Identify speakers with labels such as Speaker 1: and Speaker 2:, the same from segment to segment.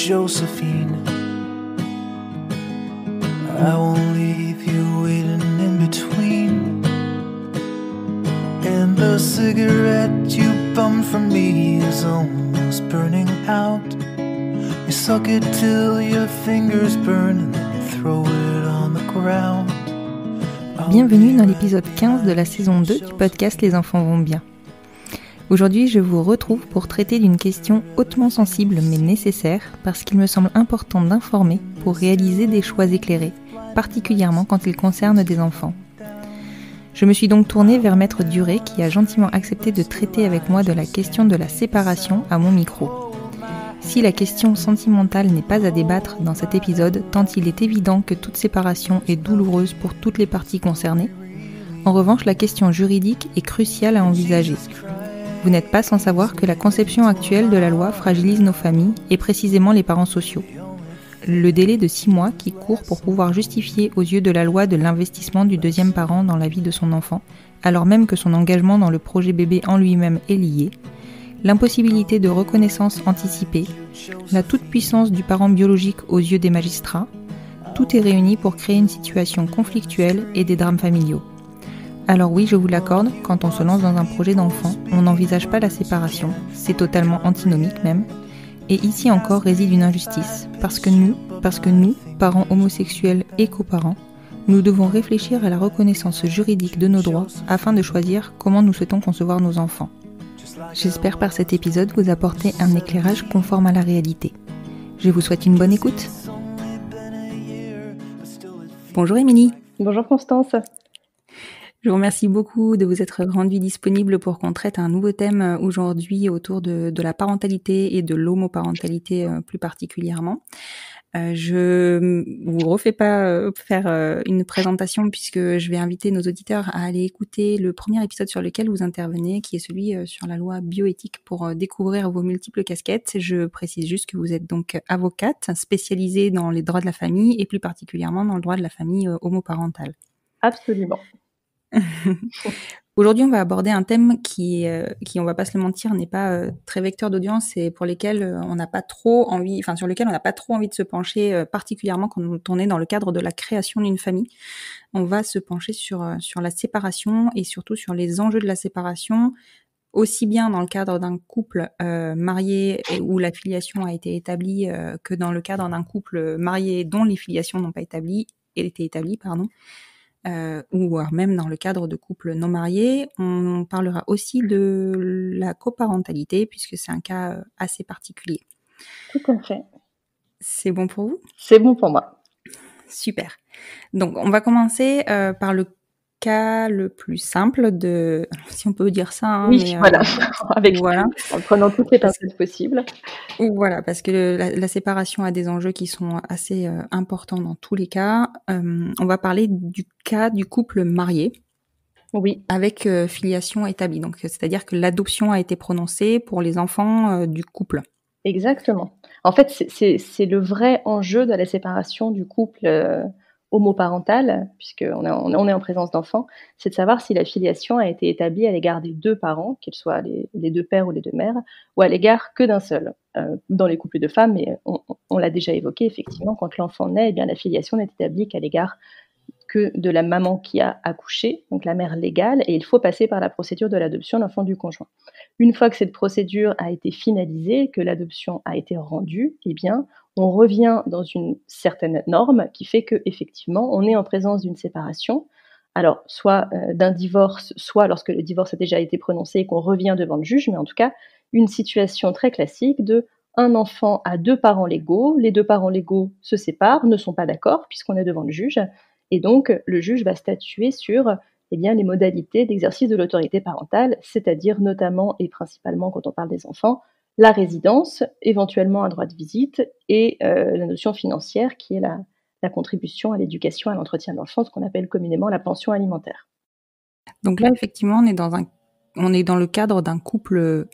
Speaker 1: Josephine. I won't leave you waiting in between. And the cigarette you bummed from me is almost burning out. You suck it till your fingers burn and then you throw it on the ground.
Speaker 2: Bienvenue dans l'épisode 15 de la saison 2 du podcast Les enfants vont bien. Aujourd'hui, je vous retrouve pour traiter d'une question hautement sensible mais nécessaire parce qu'il me semble important d'informer pour réaliser des choix éclairés, particulièrement quand ils concernent des enfants. Je me suis donc tournée vers Maître Duré qui a gentiment accepté de traiter avec moi de la question de la séparation à mon micro. Si la question sentimentale n'est pas à débattre dans cet épisode, tant il est évident que toute séparation est douloureuse pour toutes les parties concernées, en revanche, la question juridique est cruciale à envisager. Vous n'êtes pas sans savoir que la conception actuelle de la loi fragilise nos familles et précisément les parents sociaux. Le délai de 6 mois qui court pour pouvoir justifier aux yeux de la loi de l'investissement du deuxième parent dans la vie de son enfant, alors même que son engagement dans le projet bébé en lui-même est lié, l'impossibilité de reconnaissance anticipée, la toute-puissance du parent biologique aux yeux des magistrats, tout est réuni pour créer une situation conflictuelle et des drames familiaux. Alors oui, je vous l'accorde, quand on se lance dans un projet d'enfant, on n'envisage pas la séparation, c'est totalement antinomique même. Et ici encore réside une injustice, parce que nous, parents homosexuels et coparents, nous devons réfléchir à la reconnaissance juridique de nos droits afin de choisir comment nous souhaitons concevoir nos enfants. J'espère par cet épisode vous apporter un éclairage conforme à la réalité. Je vous souhaite une bonne écoute. Bonjour Émilie.
Speaker 3: Bonjour Constance.
Speaker 2: Je vous remercie beaucoup de vous être rendue disponible pour qu'on traite un nouveau thème aujourd'hui autour de la parentalité et de l'homoparentalité plus particulièrement. Je vous refais pas faire une présentation puisque je vais inviter nos auditeurs à aller écouter le premier épisode sur lequel vous intervenez, qui est celui sur la loi bioéthique pour découvrir vos multiples casquettes. Je précise juste que vous êtes donc avocate spécialisée dans les droits de la famille et plus particulièrement dans le droit de la famille homoparentale.
Speaker 3: Absolument.
Speaker 2: Aujourd'hui, on va aborder un thème qui, on va pas se le mentir, n'est pas très vecteur d'audience et pour lesquels on n'a pas trop envie, sur lequel on n'a pas trop envie de se pencher, particulièrement quand on est dans le cadre de la création d'une famille. On va se pencher sur la séparation et surtout sur les enjeux de la séparation, aussi bien dans le cadre d'un couple marié et où la filiation a été établie que dans le cadre d'un couple marié dont les filiations n'ont pas été établies. Ou même dans le cadre de couples non mariés. On parlera aussi de la coparentalité puisque c'est un cas assez particulier.
Speaker 3: Tout à fait.
Speaker 2: C'est bon pour vous ?
Speaker 3: C'est bon pour moi.
Speaker 2: Super. Donc on va commencer par le cas le plus simple si on peut dire ça.
Speaker 3: Oui, mais, voilà. En prenant toutes les pincettes possibles.
Speaker 2: Voilà, parce que la séparation a des enjeux qui sont assez importants dans tous les cas. On va parler du cas du couple marié.
Speaker 3: Oui.
Speaker 2: Avec filiation établie. Donc, c'est-à-dire que l'adoption a été prononcée pour les enfants du couple.
Speaker 3: Exactement. En fait, c'est le vrai enjeu de la séparation du couple homoparental, puisqu'on est en présence d'enfants, c'est de savoir si la filiation a été établie à l'égard des deux parents, qu'ils soient les deux pères ou les deux mères, ou à l'égard que d'un seul. Dans les couples de femmes, mais on l'a déjà évoqué, effectivement, quand l'enfant naît, eh bien, la filiation n'est établie qu'à l'égard que de la maman qui a accouché, donc la mère légale, et il faut passer par la procédure de l'adoption de l'enfant du conjoint. Une fois que cette procédure a été finalisée, que l'adoption a été rendue, eh bien, on revient dans une certaine norme qui fait qu'effectivement, on est en présence d'une séparation, alors soit d'un divorce, soit lorsque le divorce a déjà été prononcé et qu'on revient devant le juge, mais en tout cas, une situation très classique de un enfant à deux parents légaux, les deux parents légaux se séparent, ne sont pas d'accord puisqu'on est devant le juge, et donc le juge va statuer sur les modalités d'exercice de l'autorité parentale, c'est-à-dire notamment et principalement quand on parle des enfants, la résidence, éventuellement un droit de visite et la notion financière qui est la contribution à l'éducation, à l'entretien de l'enfant, ce qu'on appelle communément la pension alimentaire.
Speaker 2: Donc là, effectivement, on est dans le cadre d'un couple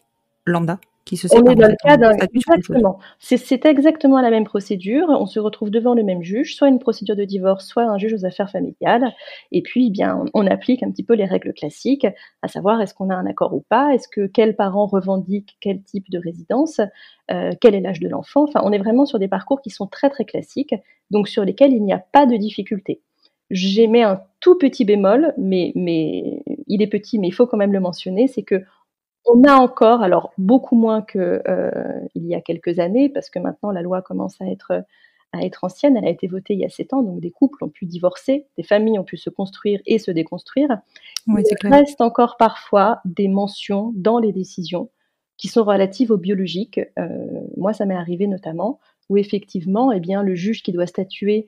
Speaker 2: lambda, qui se
Speaker 3: On
Speaker 2: séparent
Speaker 3: est dans le cas d'un
Speaker 2: statut sur quelque chose.
Speaker 3: exactement. C'est exactement la même procédure. On se retrouve devant le même juge, soit une procédure de divorce, soit un juge aux affaires familiales. Et puis, eh bien, on applique un petit peu les règles classiques, à savoir est-ce qu'on a un accord ou pas, est-ce que quels parents revendiquent quel type de résidence, quel est l'âge de l'enfant. Enfin, on est vraiment sur des parcours qui sont très très classiques, donc sur lesquels il n'y a pas de difficulté. J'émets un tout petit bémol, mais il est petit, mais il faut quand même le mentionner, c'est que on a encore, alors beaucoup moins que il y a quelques années, parce que maintenant la loi commence à être ancienne. Elle a été votée il y a 7 ans, donc des couples ont pu divorcer, des familles ont pu se construire et se déconstruire.
Speaker 2: Oui, c'est
Speaker 3: Il
Speaker 2: clair.
Speaker 3: reste encore parfois des mentions dans les décisions qui sont relatives au biologique. Moi, ça m'est arrivé notamment où effectivement, eh bien, le juge qui doit statuer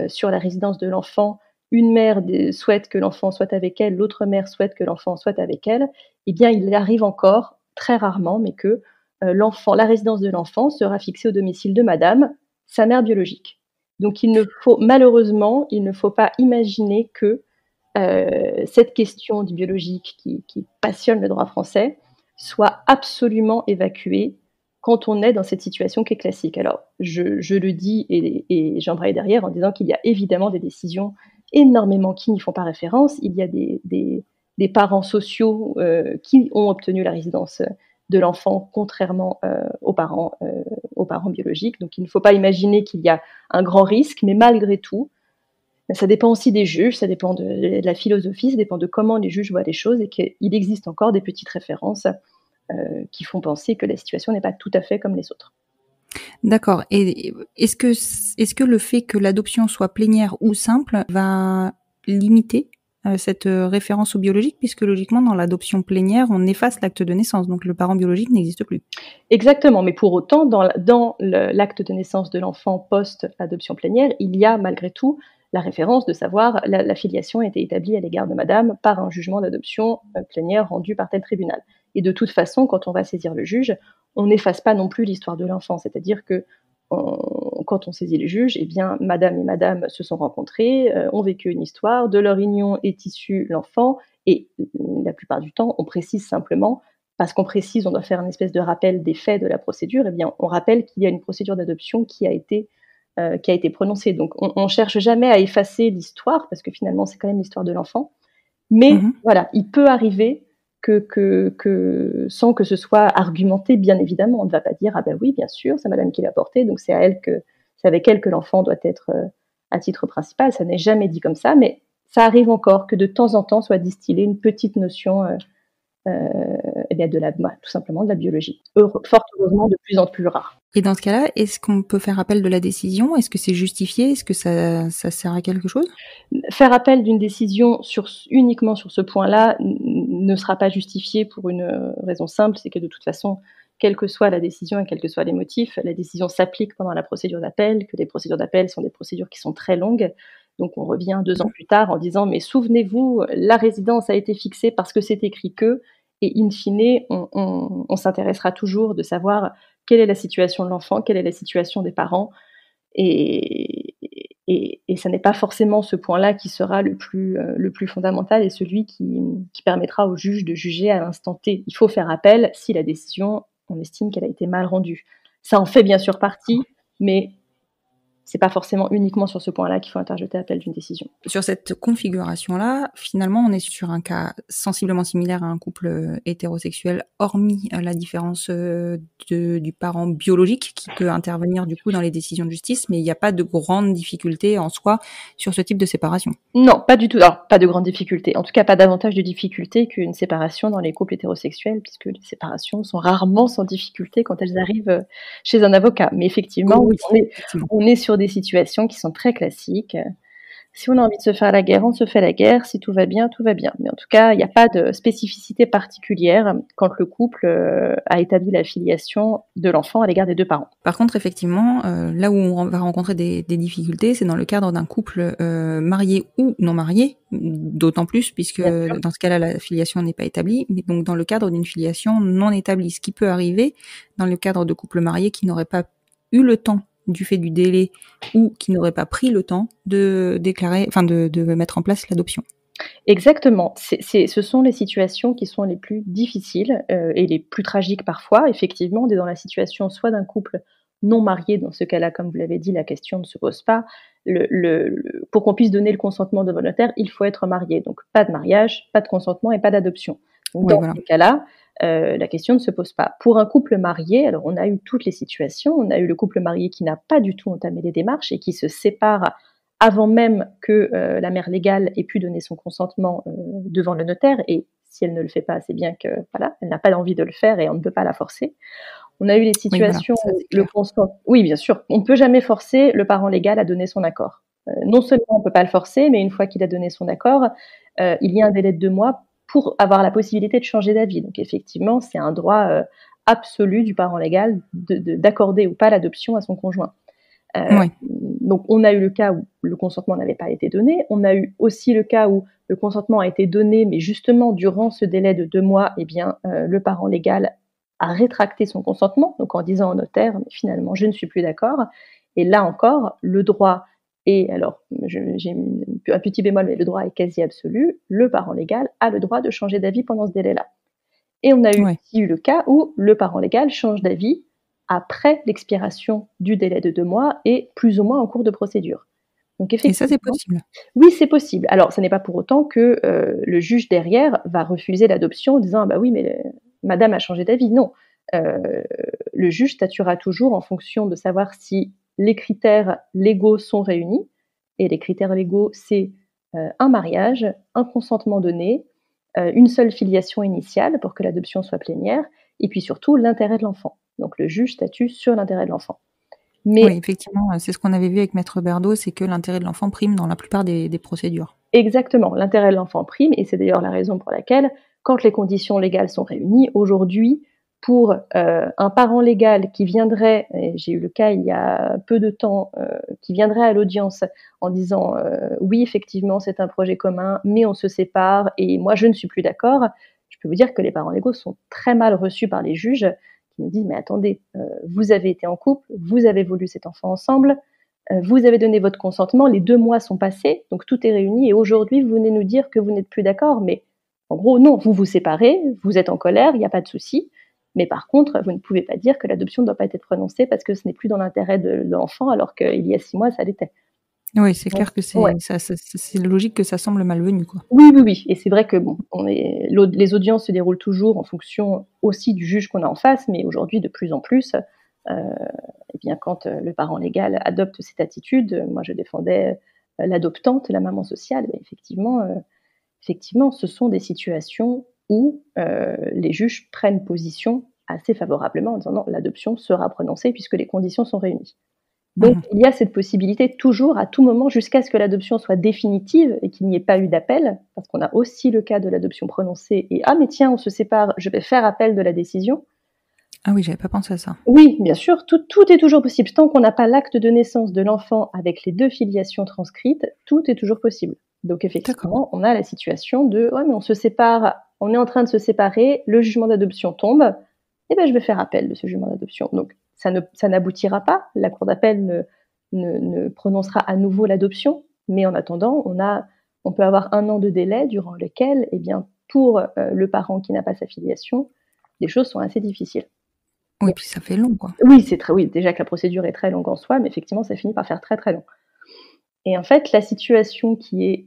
Speaker 3: sur la résidence de l'enfant, une mère souhaite que l'enfant soit avec elle, l'autre mère souhaite que l'enfant soit avec elle. Eh bien, il arrive encore, très rarement, mais que la résidence de l'enfant sera fixée au domicile de madame, sa mère biologique. Donc malheureusement, il ne faut pas imaginer que cette question du biologique qui passionne le droit français soit absolument évacuée quand on est dans cette situation qui est classique. Alors, je le dis et j'embraye derrière en disant qu'il y a évidemment des décisions énormément qui n'y font pas référence. Il y a des parents sociaux qui ont obtenu la résidence de l'enfant contrairement aux parents biologiques. Donc il ne faut pas imaginer qu'il y a un grand risque, mais malgré tout, ça dépend aussi des juges, ça dépend de la philosophie, ça dépend de comment les juges voient les choses et qu'il existe encore des petites références qui font penser que la situation n'est pas tout à fait comme les autres.
Speaker 2: D'accord. Et est-ce que le fait que l'adoption soit plénière ou simple va limiter cette référence au biologique, puisque logiquement, dans l'adoption plénière, on efface l'acte de naissance, donc le parent biologique n'existe plus.
Speaker 3: Exactement, mais pour autant, dans l'acte de naissance de l'enfant post-adoption plénière, il y a malgré tout la référence de savoir la filiation a été établie à l'égard de madame par un jugement d'adoption plénière rendu par tel tribunal. Et de toute façon, quand on va saisir le juge, on n'efface pas non plus l'histoire de l'enfant, c'est-à-dire que quand on saisit le juge, eh bien, madame et madame se sont rencontrés, ont vécu une histoire, de leur union est issu l'enfant, et la plupart du temps, on précise simplement, parce qu'on précise, on doit faire une espèce de rappel des faits de la procédure, eh bien, on rappelle qu'il y a une procédure d'adoption qui a été prononcée. Donc, on cherche jamais à effacer l'histoire, parce que finalement, c'est quand même l'histoire de l'enfant. Mais voilà, il peut arriver que sans que ce soit argumenté, bien évidemment, on ne va pas dire ah ben oui, bien sûr, c'est madame qui l'a porté, donc c'est avec elle que l'enfant doit être à titre principal. Ça n'est jamais dit comme ça, mais ça arrive encore que de temps en temps soit distillée une petite notion eh bien tout simplement de la biologie. Fort heureusement, de plus en plus rare.
Speaker 2: Et dans ce cas-là, est-ce qu'on peut faire appel de la décision ? Est-ce que c'est justifié ? Est-ce que ça sert à quelque chose ?
Speaker 3: Faire appel d'une décision uniquement sur ce point-là ne sera pas justifié pour une raison simple, c'est que de toute façon, quelle que soit la décision et quels que soient les motifs, la décision s'applique pendant la procédure d'appel, que les procédures d'appel sont des procédures qui sont très longues. Donc on revient 2 ans plus tard en disant mais souvenez-vous, la résidence a été fixée parce que c'est écrit que, et in fine, on s'intéressera toujours de savoir quelle est la situation de l'enfant, quelle est la situation des parents, et ça n'est pas forcément ce point-là qui sera le plus fondamental et celui qui permettra au juge de juger à l'instant T. Il faut faire appel si la décision, on estime qu'elle a été mal rendue. Ça en fait bien sûr partie, mais c'est pas forcément uniquement sur ce point-là qu'il faut interjeter appel d'une décision.
Speaker 2: Sur cette configuration-là, finalement, on est sur un cas sensiblement similaire à un couple hétérosexuel, hormis la différence du parent biologique qui peut intervenir du coup dans les décisions de justice, mais il n'y a pas de grande difficulté en soi sur ce type de séparation.
Speaker 3: Non, pas du tout. Alors, pas de grande difficulté. En tout cas, pas davantage de difficulté qu'une séparation dans les couples hétérosexuels, puisque les séparations sont rarement sans difficulté quand elles arrivent chez un avocat. Mais effectivement, oui, on est sur des situations qui sont très classiques. Si on a envie de se faire la guerre, on se fait la guerre. Si tout va bien, tout va bien. Mais en tout cas, il n'y a pas de spécificité particulière quand le couple a établi la filiation de l'enfant à l'égard des 2 parents.
Speaker 2: Par contre, effectivement, là où on va rencontrer des difficultés, c'est dans le cadre d'un couple marié ou non marié, d'autant plus puisque dans ce cas-là, la filiation n'est pas établie, mais donc dans le cadre d'une filiation non établie, ce qui peut arriver dans le cadre de couples mariés qui n'auraient pas eu le temps du fait du délai ou qui n'auraient pas pris le temps de déclarer, enfin de mettre en place l'adoption.
Speaker 3: Exactement. Ce sont les situations qui sont les plus difficiles, et les plus tragiques parfois. Effectivement, on est dans la situation soit d'un couple non marié, dans ce cas-là, comme vous l'avez dit, la question ne se pose pas. Pour qu'on puisse donner le consentement de volontaire, il faut être marié. Donc pas de mariage, pas de consentement et pas d'adoption. Donc
Speaker 2: Oui,
Speaker 3: dans
Speaker 2: voilà.
Speaker 3: ces cas-là, la question ne se pose pas. Pour un couple marié, alors on a eu toutes les situations. On a eu le couple marié qui n'a pas du tout entamé les démarches et qui se sépare avant même que la mère légale ait pu donner son consentement devant le notaire. Et si elle ne le fait pas, c'est bien que voilà, elle n'a pas envie de le faire et on ne peut pas la forcer. On a eu les
Speaker 2: Oui, voilà,
Speaker 3: situations
Speaker 2: ça
Speaker 3: où
Speaker 2: c'est
Speaker 3: le
Speaker 2: clair.
Speaker 3: consentement, oui, bien sûr, on ne peut jamais forcer le parent légal à donner son accord. Non seulement on ne peut pas le forcer, mais une fois qu'il a donné son accord, il y a un délai de 2 mois pour avoir la possibilité de changer d'avis. Donc effectivement, c'est un droit absolu du parent légal d'accorder ou pas l'adoption à son conjoint.
Speaker 2: Oui,
Speaker 3: Donc on a eu le cas où le consentement n'avait pas été donné. On a eu aussi le cas où le consentement a été donné, mais justement durant ce délai de 2 mois, eh bien, le parent légal a rétracté son consentement, donc en disant au notaire, mais finalement, je ne suis plus d'accord. Et là encore, le droit est, alors j'ai un petit bémol, mais le droit est quasi absolu. Le parent légal a le droit de changer d'avis pendant ce délai-là. Et on a
Speaker 2: oui.
Speaker 3: aussi eu le cas où le parent légal change d'avis après l'expiration du délai de 2 mois et plus ou moins en cours de procédure. Donc
Speaker 2: Et ça, c'est
Speaker 3: effectivement,
Speaker 2: possible.
Speaker 3: oui, c'est possible. Alors, ça n'est pas pour autant que le juge derrière va refuser l'adoption en disant: «Ah bah oui, mais madame a changé d'avis». Non, le juge statuera toujours en fonction de savoir si les critères légaux sont réunis, et les critères légaux, c'est un mariage, un consentement donné, une seule filiation initiale pour que l'adoption soit plénière, et puis surtout l'intérêt de l'enfant. Donc le juge statue sur l'intérêt de l'enfant.
Speaker 2: Oui,
Speaker 3: Mais
Speaker 2: effectivement, c'est ce qu'on avait vu avec Maître Berdo, c'est que l'intérêt de l'enfant prime dans la plupart des procédures.
Speaker 3: exactement, l'intérêt de l'enfant prime, et c'est d'ailleurs la raison pour laquelle, quand les conditions légales sont réunies, aujourd'hui, pour un parent légal qui viendrait, et j'ai eu le cas il y a peu de temps, qui viendrait à l'audience en disant oui, effectivement, c'est un projet commun, mais on se sépare et moi je ne suis plus d'accord, je peux vous dire que les parents légaux sont très mal reçus par les juges qui nous disent mais attendez, vous avez été en couple, vous avez voulu cet enfant ensemble, vous avez donné votre consentement, les 2 mois sont passés, donc tout est réuni et aujourd'hui vous venez nous dire que vous n'êtes plus d'accord, mais en gros non, vous vous séparez, vous êtes en colère, il n'y a pas de souci, mais par contre vous ne pouvez pas dire que l'adoption ne doit pas être prononcée parce que ce n'est plus dans l'intérêt de l'enfant alors qu'il y a 6 mois ça l'était.
Speaker 2: Oui, c'est
Speaker 3: Donc
Speaker 2: clair que
Speaker 3: ouais.
Speaker 2: c'est logique que ça semble malvenu, quoi.
Speaker 3: Oui, oui, oui, et c'est vrai que bon, les audiences se déroulent toujours en fonction aussi du juge qu'on a en face, mais aujourd'hui de plus en plus, eh bien quand le parent légal adopte cette attitude, moi je défendais l'adoptante, la maman sociale, ben, effectivement, ce sont des situations où les juges prennent position assez favorablement en disant non, l'adoption sera prononcée puisque les conditions sont réunies. Donc
Speaker 2: Mmh.
Speaker 3: il y a cette possibilité toujours, à tout moment, jusqu'à ce que l'adoption soit définitive et qu'il n'y ait pas eu d'appel, parce qu'on a aussi le cas de l'adoption prononcée et ah mais tiens, on se sépare, je vais faire appel de la décision.
Speaker 2: Ah oui, j'avais pas pensé à ça.
Speaker 3: Oui, bien sûr, tout est toujours possible. Tant qu'on n'a pas l'acte de naissance de l'enfant avec les 2 filiations transcrites, tout est toujours possible. Donc
Speaker 2: D'accord.
Speaker 3: effectivement, on a la situation de: «Ouais, mais on se sépare, on est en train de se séparer, le jugement d'adoption tombe, et ben je vais faire appel de ce jugement d'adoption». Donc ça n'aboutira pas, la cour d'appel ne prononcera à nouveau l'adoption, mais en attendant, on peut avoir 1 an de délai durant lequel, eh bien, pour, le parent qui n'a pas sa filiation, les choses sont assez difficiles.
Speaker 2: Oui, puis ça fait long, quoi.
Speaker 3: Oui, oui, déjà que la procédure est très longue en soi, mais effectivement, ça finit par faire très, très long. Et en fait, la situation qui est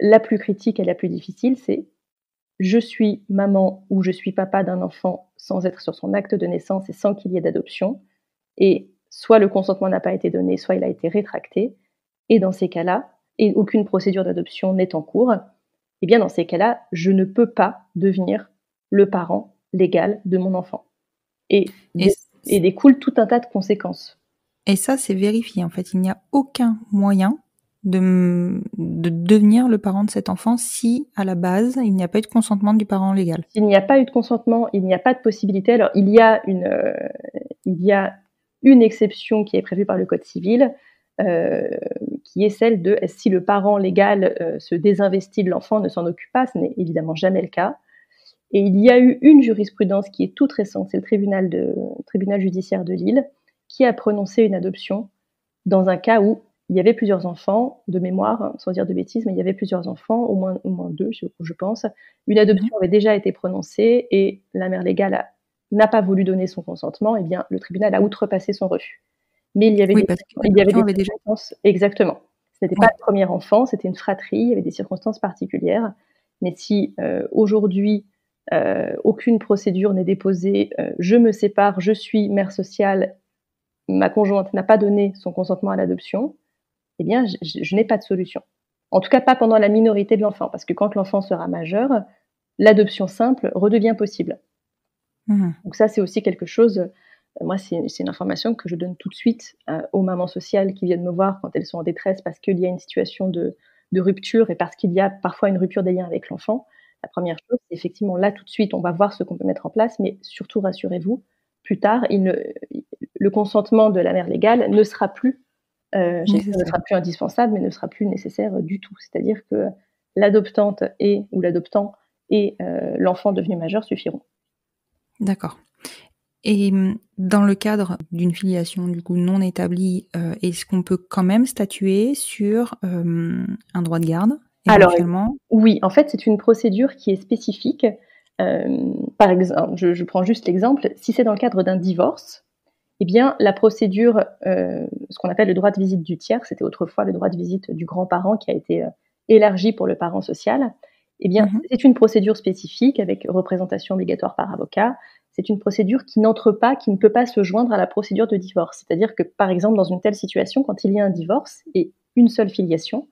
Speaker 3: la plus critique et la plus difficile, c'est: je suis maman ou je suis papa d'un enfant sans être sur son acte de naissance et sans qu'il y ait d'adoption, et soit le consentement n'a pas été donné, soit il a été rétracté, et dans ces cas-là, et aucune procédure d'adoption n'est en cours, et bien dans ces cas-là, je ne peux pas devenir le parent légal de mon enfant. Et
Speaker 2: Et
Speaker 3: dé et découle tout un tas de conséquences.
Speaker 2: et ça, c'est vérifié, en fait. Il n'y a aucun moyen de devenir le parent de cet enfant si, à la base, il n'y a pas eu de consentement du parent légal.
Speaker 3: S'il n'y a pas eu de consentement, il n'y a pas de possibilité. Alors il y a une exception qui est prévue par le code civil, qui est celle de si le parent légal, se désinvestit de l'enfant, ne s'en occupe pas, ce n'est évidemment jamais le cas. Et il y a eu une jurisprudence qui est toute récente, c'est le tribunal judiciaire de Lille, qui a prononcé une adoption dans un cas où il y avait plusieurs enfants, de mémoire, hein, sans dire de bêtises, mais il y avait plusieurs enfants, au moins 2, je pense. Une adoption avait déjà été prononcée et la mère légale n'a pas voulu donner son consentement. Eh bien, le tribunal a outrepassé son refus. Mais il y avait des circonstances. Exactement. Ce n'était pas le premier enfant, c'était une fratrie, il y avait des circonstances particulières. Mais si aujourd'hui, aucune procédure n'est déposée, je me sépare, je suis mère sociale, ma conjointe n'a pas donné son consentement à l'adoption, eh bien, je n'ai pas de solution. En tout cas, pas pendant la minorité de l'enfant, parce que quand l'enfant sera majeur, l'adoption simple redevient possible. Donc ça, c'est aussi quelque chose, moi, c'est une information que je donne tout de suite aux mamans sociales qui viennent me voir quand elles sont en détresse parce qu'il y a une situation de rupture et parce qu'il y a parfois une rupture des liens avec l'enfant. La première chose, c'est effectivement là, tout de suite, on va voir ce qu'on peut mettre en place, mais surtout, rassurez-vous, plus tard, le consentement de la mère légale ne sera plus ne sera plus indispensable, mais ne sera plus nécessaire du tout. C'est-à-dire que l'adoptante ou l'adoptant et l'enfant devenu majeur suffiront.
Speaker 2: D'accord. Et dans le cadre d'une filiation du coup non établie, est-ce qu'on peut quand même statuer sur un droit de garde éventuellement ?
Speaker 3: Alors, oui, en fait, c'est une procédure qui est spécifique. Par exemple, je prends juste l'exemple, si c'est dans le cadre d'un divorce, eh bien, la procédure, ce qu'on appelle le droit de visite du tiers, c'était autrefois le droit de visite du grand-parent qui a été élargi pour le parent social, eh bien, c'est une procédure spécifique avec représentation obligatoire par avocat. C'est une procédure qui n'entre pas, qui ne peut pas se joindre à la procédure de divorce. C'est-à-dire que, par exemple, dans une telle situation, quand il y a un divorce et une seule filiation,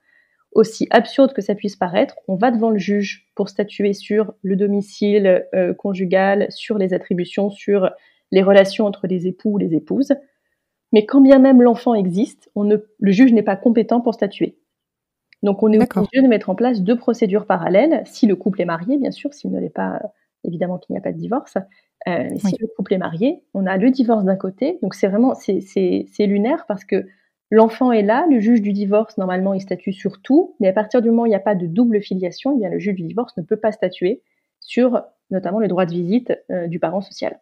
Speaker 3: aussi absurde que ça puisse paraître, on va devant le juge pour statuer sur le domicile conjugal, sur les attributions, sur les relations entre les époux ou les épouses. Mais quand bien même l'enfant existe, le juge n'est pas compétent pour statuer. Donc on est obligé de mettre en place 2 procédures parallèles, si le couple est marié, bien sûr, s'il ne l'est pas, évidemment qu'il n'y a pas de divorce. Si le couple est marié, on a le divorce d'un côté, donc c'est vraiment c'est lunaire parce que l'enfant est là, le juge du divorce, normalement, il statue sur tout, mais à partir du moment où il n'y a pas de double filiation, eh bien, le juge du divorce ne peut pas statuer sur, notamment, le droit de visite du parent social.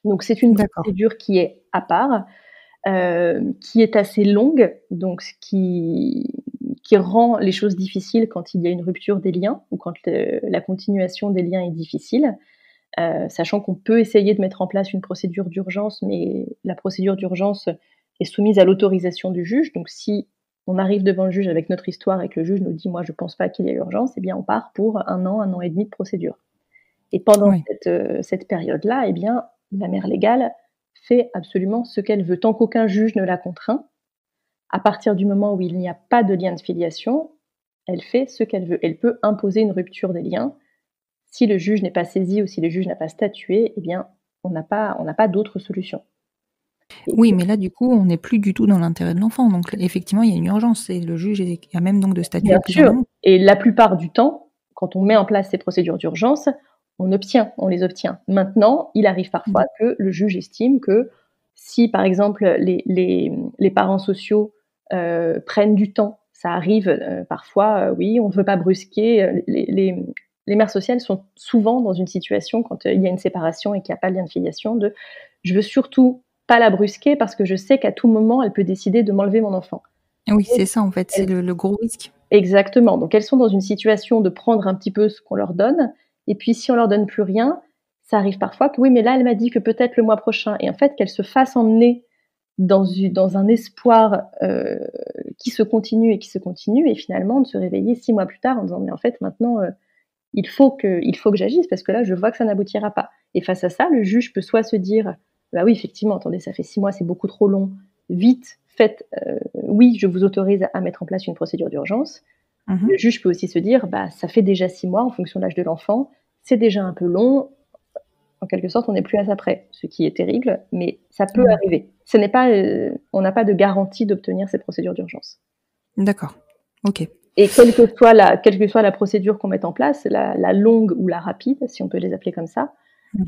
Speaker 3: Donc, c'est une procédure qui est à part, qui est assez longue, donc qui rend les choses difficiles quand il y a une rupture des liens ou quand la continuation des liens est difficile, sachant qu'on peut essayer de mettre en place une procédure d'urgence, mais la procédure d'urgence est soumise à l'autorisation du juge. Donc, si on arrive devant le juge avec notre histoire et que le juge nous dit « moi, je ne pense pas qu'il y ait urgence », eh bien, on part pour 1 an et demi de procédure. Et pendant cette période-là, eh bien, la mère légale fait absolument ce qu'elle veut. Tant qu'aucun juge ne la contraint, à partir du moment où il n'y a pas de lien de filiation, elle fait ce qu'elle veut. Elle peut imposer une rupture des liens. Si le juge n'est pas saisi ou si le juge n'a pas statué, eh bien, on n'a pas d'autre solution.
Speaker 2: Oui, mais là, du coup, on n'est plus du tout dans l'intérêt de l'enfant. Donc, effectivement, il y a une urgence et le juge est à même donc de statuer.
Speaker 3: Bien sûr. Et la plupart du temps, quand on met en place ces procédures d'urgence, on les obtient. Maintenant, il arrive parfois que le juge estime que si, par exemple, les parents sociaux prennent du temps, ça arrive parfois, oui, on ne veut pas brusquer. Les mères sociales sont souvent dans une situation, quand il y a une séparation et qu'il n'y a pas de lien de filiation, je veux surtout pas la brusquer parce que je sais qu'à tout moment, elle peut décider de m'enlever mon enfant.
Speaker 2: Oui, c'est ça en fait, c'est le gros risque.
Speaker 3: Exactement. Donc, elles sont dans une situation de prendre un petit peu ce qu'on leur donne. Et puis, si on leur donne plus rien, ça arrive parfois que oui, mais là, elle m'a dit que peut-être le mois prochain. Et en fait, qu'elles se fassent emmener dans un espoir qui se continue et finalement de se réveiller 6 mois plus tard en disant mais en fait, maintenant, il faut que j'agisse parce que là, je vois que ça n'aboutira pas. Et face à ça, le juge peut soit se dire bah oui, effectivement, attendez, ça fait 6 mois, c'est beaucoup trop long. Vite, faites, oui, je vous autorise à mettre en place une procédure d'urgence. Le juge peut aussi se dire, bah, ça fait déjà 6 mois en fonction de l'âge de l'enfant, c'est déjà un peu long. En quelque sorte, on n'est plus à ça près, ce qui est terrible, mais ça peut arriver. Ce n'est pas, on n'a pas de garantie d'obtenir ces procédures d'urgence.
Speaker 2: D'accord, ok.
Speaker 3: Et quelle que soit la procédure qu'on mette en place, la longue ou la rapide, si on peut les appeler comme ça,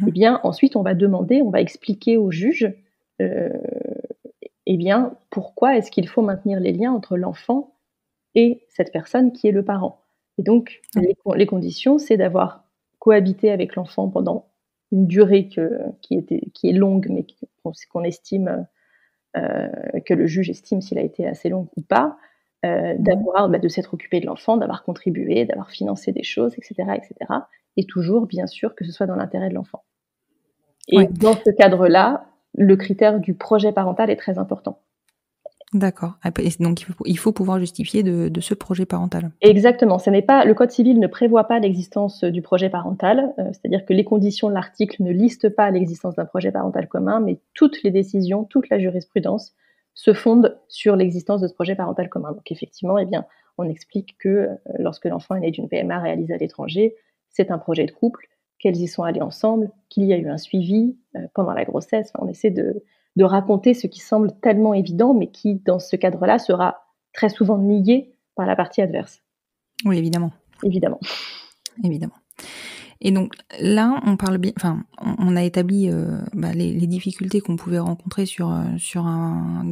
Speaker 3: eh bien, ensuite, on va expliquer au juge, eh bien, pourquoi est-ce qu'il faut maintenir les liens entre l'enfant et cette personne qui est le parent. Et donc, les conditions, c'est d'avoir cohabité avec l'enfant pendant une durée qui est longue, mais qu'on estime que le juge estime s'il a été assez long ou pas, de s'être occupé de l'enfant, d'avoir contribué, d'avoir financé des choses, etc., etc. Et toujours, bien sûr, que ce soit dans l'intérêt de l'enfant. Et dans ce cadre-là, le critère du projet parental est très important.
Speaker 2: D'accord. Donc, il faut pouvoir justifier de ce projet parental.
Speaker 3: Exactement. Le Code civil ne prévoit pas l'existence du projet parental, c'est-à-dire que les conditions de l'article ne listent pas l'existence d'un projet parental commun, mais toutes les décisions, toute la jurisprudence se fonde sur l'existence de ce projet parental commun. Donc effectivement, on explique que lorsque l'enfant est né d'une PMA réalisée à l'étranger, c'est un projet de couple, qu'elles y sont allées ensemble, qu'il y a eu un suivi pendant la grossesse. On essaie de raconter ce qui semble tellement évident, mais qui, dans ce cadre-là, sera très souvent nié par la partie adverse.
Speaker 2: Oui, évidemment.
Speaker 3: Évidemment.
Speaker 2: Et donc là, on a établi les difficultés qu'on pouvait rencontrer dans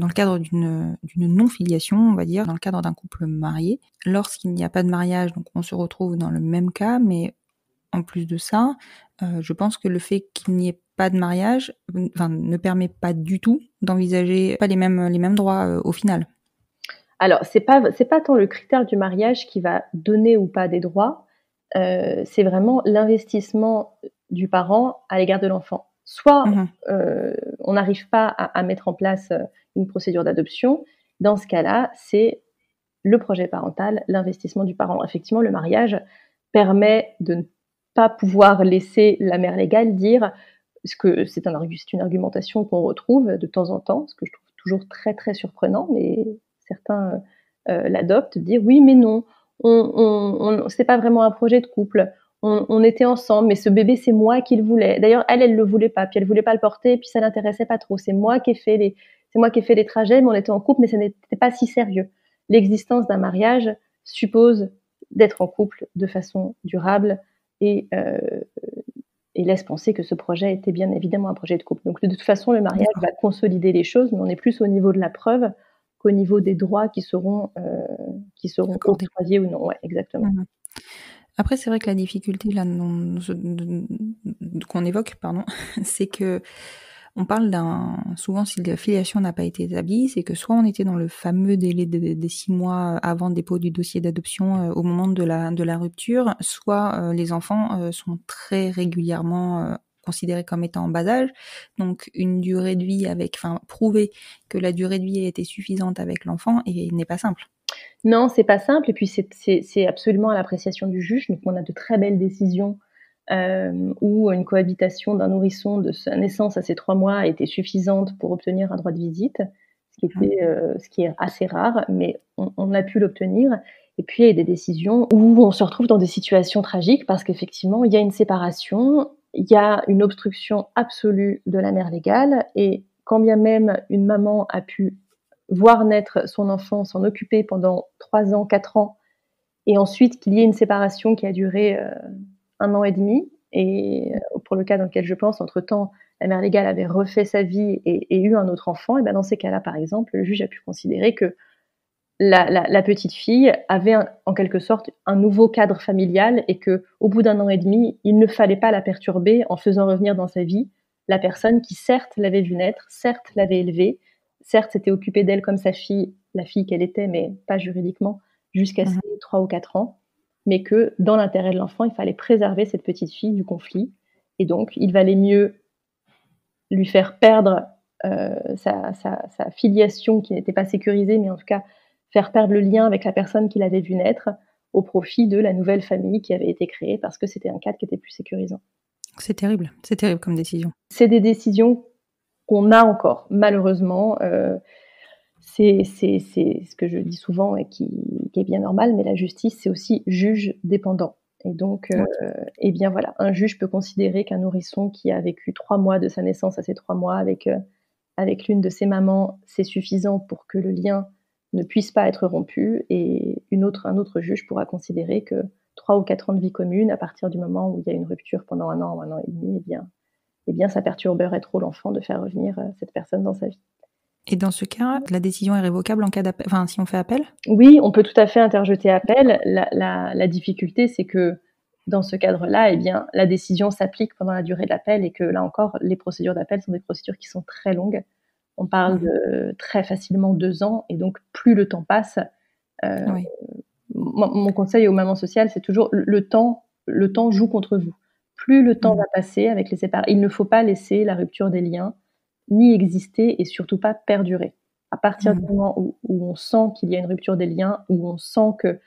Speaker 2: le cadre d'une non-filiation, on va dire, dans le cadre d'un couple marié. Lorsqu'il n'y a pas de mariage, donc on se retrouve dans le même cas, mais en plus de ça, je pense que le fait qu'il n'y ait pas de mariage, ne permet pas du tout d'envisager pas les mêmes droits au final.
Speaker 3: Alors, c'est pas tant le critère du mariage qui va donner ou pas des droits, c'est vraiment l'investissement du parent à l'égard de l'enfant. Soit on n'arrive pas à mettre en place une procédure d'adoption, dans ce cas-là, c'est le projet parental, l'investissement du parent. Effectivement, le mariage permet de ne pas pouvoir laisser la mère légale dire, parce que c'est une argumentation qu'on retrouve de temps en temps, ce que je trouve toujours très très surprenant, mais certains l'adoptent, dire oui mais non, c'est pas vraiment un projet de couple, on était ensemble, mais ce bébé c'est moi qui le voulais. D'ailleurs elle le voulait pas, puis elle voulait pas le porter, puis ça l'intéressait pas trop. C'est moi qui ai fait les trajets, mais on était en couple, mais ça n'était pas si sérieux. L'existence d'un mariage suppose d'être en couple de façon durable et laisse penser que ce projet était bien évidemment un projet de couple. Donc de toute façon, le mariage va consolider les choses, mais on est plus au niveau de la preuve qu'au niveau des droits qui seront octroyés ou non. Ouais, exactement.
Speaker 2: Après, c'est vrai que la difficulté là qu'on évoque, c'est que on parle souvent si la filiation n'a pas été établie, c'est que soit on était dans le fameux délai des 6 mois avant le dépôt du dossier d'adoption au moment de la rupture, soit les enfants sont très régulièrement considérés comme étant en bas âge, donc une durée de vie prouver que la durée de vie a été suffisante avec l'enfant et n'est pas simple.
Speaker 3: Non, c'est pas simple, et puis c'est absolument à l'appréciation du juge. Donc on a de très belles décisions où une cohabitation d'un nourrisson de sa naissance à ses 3 mois a été suffisante pour obtenir un droit de visite, ce qui est assez rare, mais on a pu l'obtenir. Et puis il y a des décisions où on se retrouve dans des situations tragiques parce qu'effectivement il y a une séparation, il y a une obstruction absolue de la mère légale, et quand bien même une maman a pu voir naître son enfant, s'en occuper pendant 3 ans, 4 ans, et ensuite qu'il y ait une séparation qui a duré 1 an et demi, et pour le cas dans lequel je pense, entre-temps, la mère légale avait refait sa vie et eu un autre enfant, et bien dans ces cas-là, par exemple, le juge a pu considérer que la petite fille avait en quelque sorte un nouveau cadre familial, et qu'au bout d'1 an et demi, il ne fallait pas la perturber en faisant revenir dans sa vie la personne qui certes l'avait vue naître, certes l'avait élevée, certes s'était occupée d'elle comme sa fille, la fille qu'elle était, mais pas juridiquement, jusqu'à ses 3 ou 4 ans, mais que dans l'intérêt de l'enfant, il fallait préserver cette petite fille du conflit, et donc il valait mieux lui faire perdre sa filiation qui n'était pas sécurisée, mais en tout cas faire perdre le lien avec la personne qui l'avait vue naître au profit de la nouvelle famille qui avait été créée, parce que c'était un cadre qui était plus sécurisant.
Speaker 2: C'est terrible comme décision.
Speaker 3: C'est des décisions qu'on a encore, malheureusement. C'est ce que je dis souvent et qui est bien normal, mais la justice, c'est aussi juge dépendant. Et donc, eh bien voilà, un juge peut considérer qu'un nourrisson qui a vécu 3 mois de sa naissance à ses 3 mois avec l'une de ses mamans, c'est suffisant pour que le lien ne puisse pas être rompu, et un autre juge pourra considérer que 3 ou 4 ans de vie commune, à partir du moment où il y a une rupture pendant 1 an ou 1 an et demi, eh bien ça perturberait trop l'enfant de faire revenir cette personne dans sa vie.
Speaker 2: Et dans ce cas, la décision est révocable en cas d'appel, si on fait appel ?
Speaker 3: Oui, on peut tout à fait interjeter appel. La difficulté, c'est que dans ce cadre-là, eh bien, la décision s'applique pendant la durée de l'appel, et que là encore, les procédures d'appel sont des procédures qui sont très longues. On parle de très facilement 2 ans, et donc plus le temps passe,
Speaker 2: Oui.
Speaker 3: mon conseil aux mamans sociales, c'est toujours le temps joue contre vous. Plus le temps va passer avec les séparateurs, il ne faut pas laisser la rupture des liens ni exister et surtout pas perdurer. À partir du moment où on sent qu'il y a une rupture des liens, où on sent que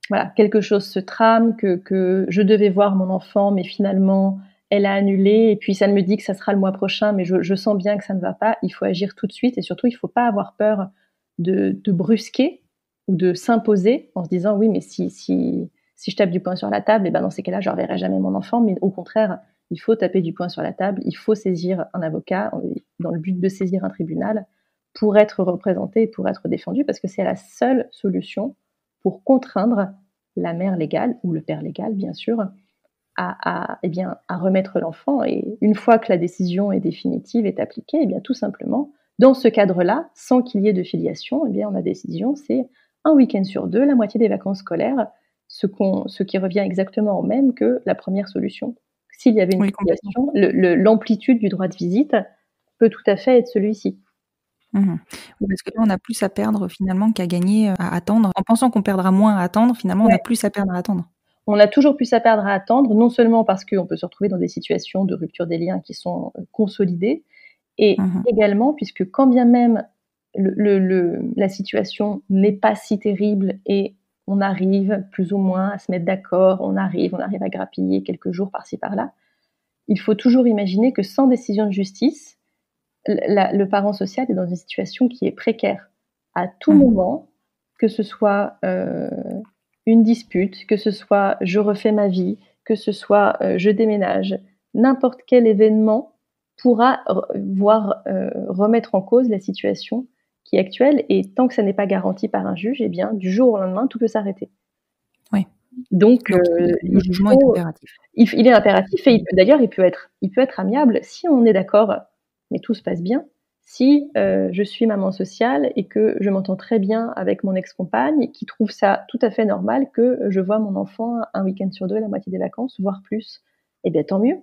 Speaker 3: voilà, quelque chose se trame, que je devais voir mon enfant, mais finalement elle a annulé, et puis ça me dit que ça sera le mois prochain, mais je sens bien que ça ne va pas. Il faut agir tout de suite, et surtout il ne faut pas avoir peur de brusquer ou de s'imposer en se disant oui, mais si je tape du poing sur la table, et ben dans ces cas-là je ne reverrai jamais mon enfant. Mais au contraire, il faut taper du poing sur la table, il faut saisir un avocat dans le but de saisir un tribunal pour être représenté, pour être défendu, parce que c'est la seule solution pour contraindre la mère légale ou le père légal, bien sûr, à remettre l'enfant. Et une fois que la décision est définitive, est appliquée, tout simplement, dans ce cadre-là, sans qu'il y ait de filiation, la décision, c'est un week-end sur 2, la moitié des vacances scolaires, ce qui revient exactement au même que la première solution. S'il y avait une filiation, l'amplitude du droit de visite peut tout à fait être celui-ci.
Speaker 2: Oui, parce que là, on a plus à perdre finalement qu'à gagner à attendre. En pensant qu'on perdra moins à attendre, finalement, on a plus à perdre à attendre.
Speaker 3: On a toujours plus à perdre à attendre, non seulement parce qu'on peut se retrouver dans des situations de rupture des liens qui sont consolidées, et également puisque quand bien même la situation n'est pas si terrible et on arrive plus ou moins à se mettre d'accord, on arrive à grappiller quelques jours par-ci par-là, il faut toujours imaginer que sans décision de justice, le parent social est dans une situation qui est précaire. À tout moment, que ce soit une dispute, que ce soit je refais ma vie, que ce soit je déménage, n'importe quel événement pourra remettre en cause la situation qui est actuelle, et tant que ça n'est pas garanti par un juge, du jour au lendemain, tout peut s'arrêter.
Speaker 2: Oui.
Speaker 3: Donc
Speaker 2: le jugement est impératif.
Speaker 3: Il est impératif, et d'ailleurs il peut être amiable si on est d'accord, mais tout se passe bien. Si je suis maman sociale et que je m'entends très bien avec mon ex-compagne, qui trouve ça tout à fait normal que je vois mon enfant un week-end sur 2, la moitié des vacances, voire plus, tant mieux.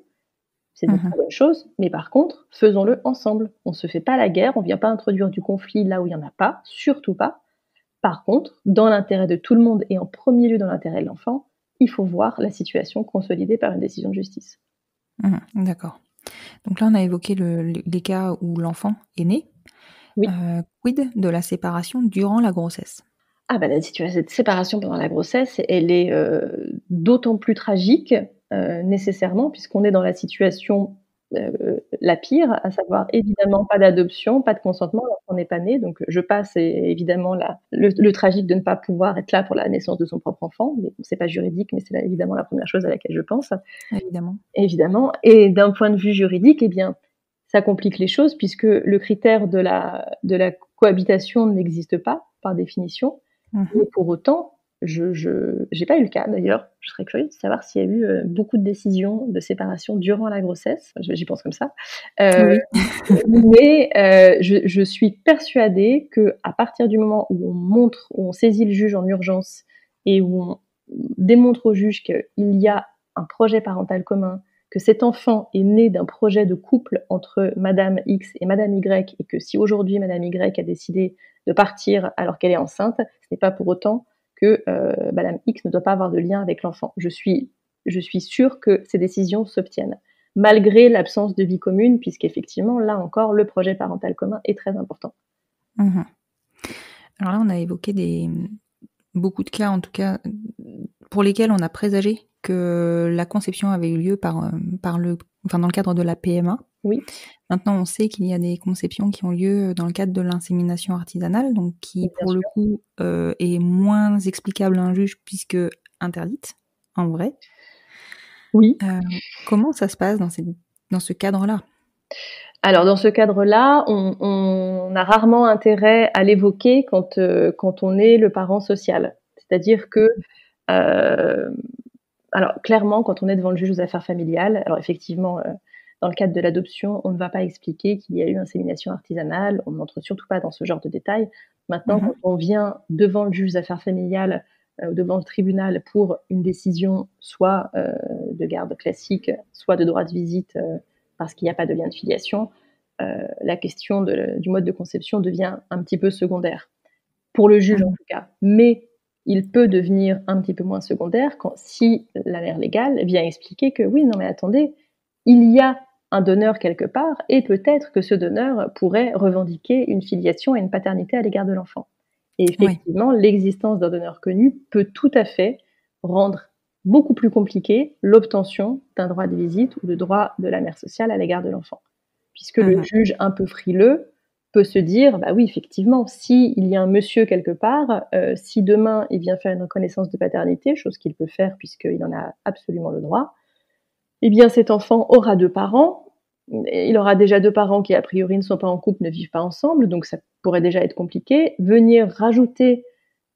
Speaker 3: C'est une très bonne chose, mais par contre, faisons-le ensemble. On ne se fait pas la guerre, on ne vient pas introduire du conflit là où il n'y en a pas, surtout pas. Par contre, dans l'intérêt de tout le monde et en premier lieu dans l'intérêt de l'enfant, il faut voir la situation consolidée par une décision de justice.
Speaker 2: D'accord. Donc là, on a évoqué les cas où l'enfant est né.
Speaker 3: Oui.
Speaker 2: Quid de la séparation durant la grossesse ?
Speaker 3: La situation de séparation pendant la grossesse, elle est d'autant plus tragique, nécessairement, puisqu'on est dans la situation la pire, à savoir évidemment pas d'adoption, pas de consentement, l'enfant n'est pas né. Donc je passe évidemment le tragique de ne pas pouvoir être là pour la naissance de son propre enfant, mais c'est pas juridique, mais c'est évidemment la première chose à laquelle je pense. Évidemment. Et d'un point de vue juridique, ça complique les choses, puisque le critère de la cohabitation n'existe pas par définition. Et pour autant, je n'ai pas eu le cas d'ailleurs. Je serais curieuse de savoir s'il y a eu beaucoup de décisions de séparation durant la grossesse. J'y pense comme ça. Oui. Mais je suis persuadée qu'à partir du moment où on saisit le juge en urgence et où on démontre au juge qu'il y a un projet parental commun, que cet enfant est né d'un projet de couple entre Madame X et Madame Y, et que si aujourd'hui Madame Y a décidé de partir alors qu'elle est enceinte, ce n'est pas pour autant que Madame X ne doit pas avoir de lien avec l'enfant. Je suis sûre que ces décisions s'obtiennent, malgré l'absence de vie commune, puisqu'effectivement, là encore, le projet parental commun est très important.
Speaker 2: Alors là, on a évoqué beaucoup de cas, en tout cas, pour lesquels on a présagé que la conception avait eu lieu dans le cadre de la PMA.
Speaker 3: Oui.
Speaker 2: Maintenant, on sait qu'il y a des conceptions qui ont lieu dans le cadre de l'insémination artisanale, donc qui, pour le coup, est moins explicable à un juge puisque interdite, en vrai.
Speaker 3: Oui.
Speaker 2: Comment ça se passe dans ce cadre-là ?
Speaker 3: Alors, dans ce cadre-là, on a rarement intérêt à l'évoquer quand on est le parent social. C'est-à-dire que alors, clairement, quand on est devant le juge aux affaires familiales, alors effectivement, dans le cadre de l'adoption, on ne va pas expliquer qu'il y a eu insémination artisanale, on n'entre surtout pas dans ce genre de détails. Maintenant, quand on vient devant le juge aux affaires familiales, devant le tribunal pour une décision soit de garde classique, soit de droit de visite parce qu'il n'y a pas de lien de filiation, la question du mode de conception devient un petit peu secondaire. Pour le juge, en tout cas. Mais il peut devenir un petit peu moins secondaire si la mère légale vient expliquer que oui, non mais attendez, il y a un donneur quelque part et peut-être que ce donneur pourrait revendiquer une filiation et une paternité à l'égard de l'enfant. Et effectivement, l'existence d'un donneur connu peut tout à fait rendre beaucoup plus compliqué l'obtention d'un droit de visite ou de droit de la mère sociale à l'égard de l'enfant. Puisque le juge un peu frileux peut se dire, bah oui, effectivement, s'il y a un monsieur quelque part, si demain il vient faire une reconnaissance de paternité, chose qu'il peut faire puisqu'il en a absolument le droit, eh bien cet enfant aura 2 parents, il aura déjà 2 parents qui a priori ne sont pas en couple, ne vivent pas ensemble, donc ça pourrait déjà être compliqué. Venir rajouter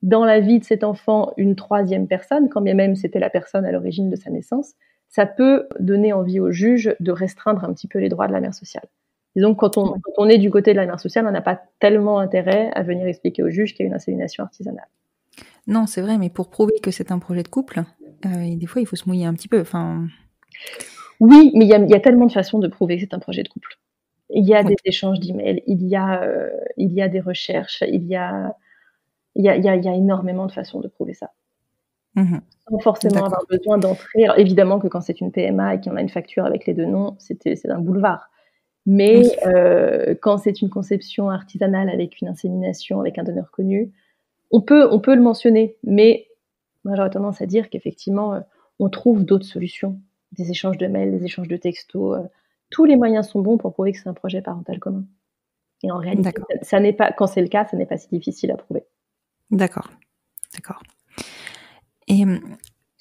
Speaker 3: dans la vie de cet enfant une 3e personne, quand bien même c'était la personne à l'origine de sa naissance, ça peut donner envie au juge de restreindre un petit peu les droits de la mère sociale. Disons que quand on est du côté de la mère sociale, on n'a pas tellement intérêt à venir expliquer au juge qu'il y a une insémination artisanale.
Speaker 2: Non, c'est vrai, mais pour prouver que c'est un projet de couple, des fois il faut se mouiller un petit peu.
Speaker 3: Oui, mais il y a tellement de façons de prouver que c'est un projet de couple. Il y a des échanges d'emails, il y a des recherches, il y a énormément de façons de prouver ça. Sans forcément avoir besoin d'entrer. Alors, évidemment que quand c'est une PMA et qu'on a une facture avec les 2 noms, c'est un boulevard. Mais quand c'est une conception artisanale avec une insémination, avec un donneur connu, on peut le mentionner. Mais moi, j'aurais tendance à dire qu'effectivement, on trouve d'autres solutions. Des échanges de mails, des échanges de textos. Tous les moyens sont bons pour prouver que c'est un projet parental commun. Et en réalité, ça n'est pas, quand c'est le cas, ça n'est pas si difficile à prouver.
Speaker 2: D'accord. Et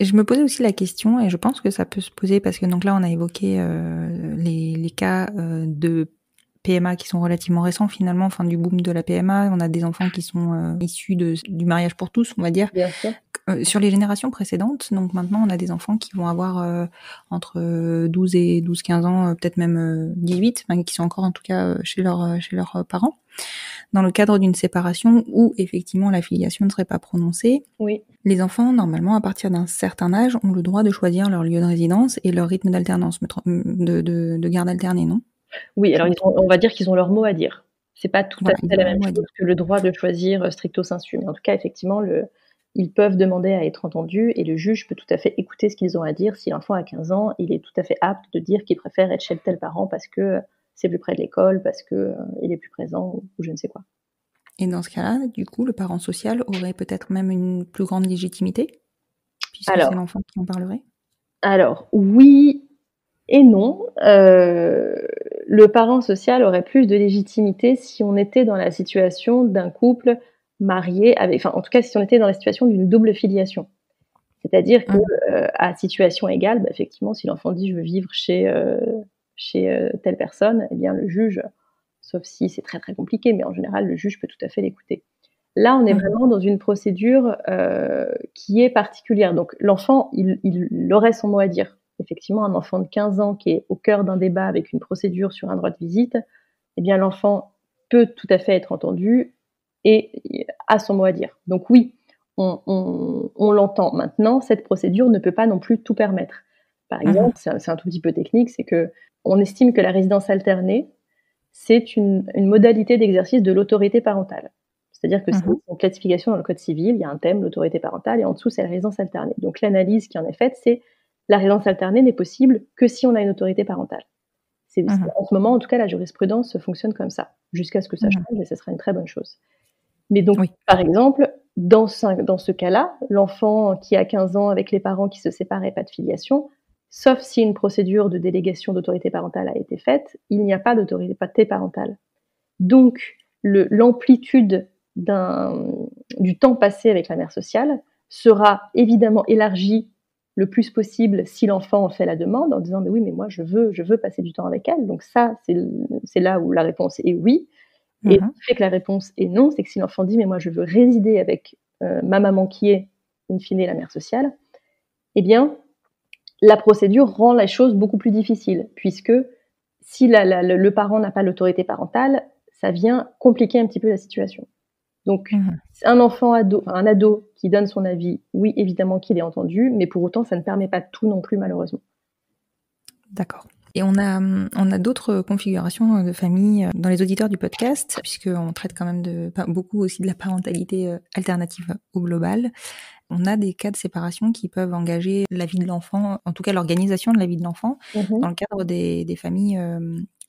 Speaker 2: je me posais aussi la question, et je pense que ça peut se poser, parce que donc là, on a évoqué les cas de PMA qui sont relativement récents finalement, enfin du boom de la PMA. On a des enfants qui sont issus du mariage pour tous, on va dire.
Speaker 3: Bien sûr.
Speaker 2: Sur les générations précédentes, donc maintenant on a des enfants qui vont avoir entre 12 et 12-15 ans, peut-être même 18, qui sont encore en tout cas chez leurs parents, dans le cadre d'une séparation où effectivement la filiation ne serait pas prononcée.
Speaker 3: Oui.
Speaker 2: Les enfants, normalement, à partir d'un certain âge, ont le droit de choisir leur lieu de résidence et leur rythme d'alternance, de garde alternée, non ?
Speaker 3: Oui, alors on va dire qu'ils ont leur mot à dire. C'est pas tout à fait la même chose que le droit de choisir stricto sensu. Mais en tout cas, effectivement, ils peuvent demander à être entendus et le juge peut tout à fait écouter ce qu'ils ont à dire. Si l'enfant a 15 ans, il est tout à fait apte de dire qu'il préfère être chez tel parent parce que c'est plus près de l'école, parce que il est plus présent ou je ne sais quoi.
Speaker 2: Et dans ce cas-là, du coup, le parent social aurait peut-être même une plus grande légitimité, puisque c'est l'enfant qui en parlerait ?
Speaker 3: Alors, oui et non. Le parent social aurait plus de légitimité si on était dans la situation d'un couple marié, en tout cas si on était dans la situation d'une double filiation. C'est-à-dire que à situation égale, effectivement, si l'enfant dit je veux vivre chez telle personne, eh bien le juge, sauf si c'est très très compliqué, mais en général le juge peut tout à fait l'écouter. Là, on est vraiment dans une procédure qui est particulière. Donc l'enfant, il aurait son mot à dire. Effectivement, un enfant de 15 ans qui est au cœur d'un débat avec une procédure sur un droit de visite, eh bien l'enfant peut tout à fait être entendu et a son mot à dire. Donc oui, on l'entend. Maintenant, cette procédure ne peut pas non plus tout permettre. Par exemple, c'est un tout petit peu technique, c'est que on estime que la résidence alternée, c'est une modalité d'exercice de l'autorité parentale. C'est-à-dire que c'est une classification dans le code civil, il y a un thème, l'autorité parentale, et en dessous, c'est la résidence alternée. Donc l'analyse qui en est faite, c'est la résidence alternée n'est possible que si on a une autorité parentale. En ce moment, en tout cas, la jurisprudence fonctionne comme ça, jusqu'à ce que ça change, et ce serait une très bonne chose. Mais donc, par exemple, dans ce cas-là, l'enfant qui a 15 ans avec les parents qui se séparent et pas de filiation, sauf si une procédure de délégation d'autorité parentale a été faite, il n'y a pas d'autorité parentale. Donc, l'amplitude du temps passé avec la mère sociale sera évidemment élargie le plus possible si l'enfant en fait la demande en disant mais oui mais moi je veux passer du temps avec elle. Donc ça c'est là où la réponse est oui. Et ce qui fait que la réponse est non, c'est que si l'enfant dit mais moi je veux résider avec ma maman qui est in fine la mère sociale, eh bien la procédure rend la chose beaucoup plus difficile puisque si le parent n'a pas l'autorité parentale, ça vient compliquer un petit peu la situation. Donc, un ado qui donne son avis, oui, évidemment qu'il est entendu, mais pour autant, ça ne permet pas tout non plus, malheureusement.
Speaker 2: D'accord. Et on a d'autres configurations de famille dans les auditeurs du podcast, puisqu'on traite quand même beaucoup aussi de la parentalité alternative au global. On a des cas de séparation qui peuvent engager la vie de l'enfant, en tout cas l'organisation de la vie de l'enfant, dans le cadre des familles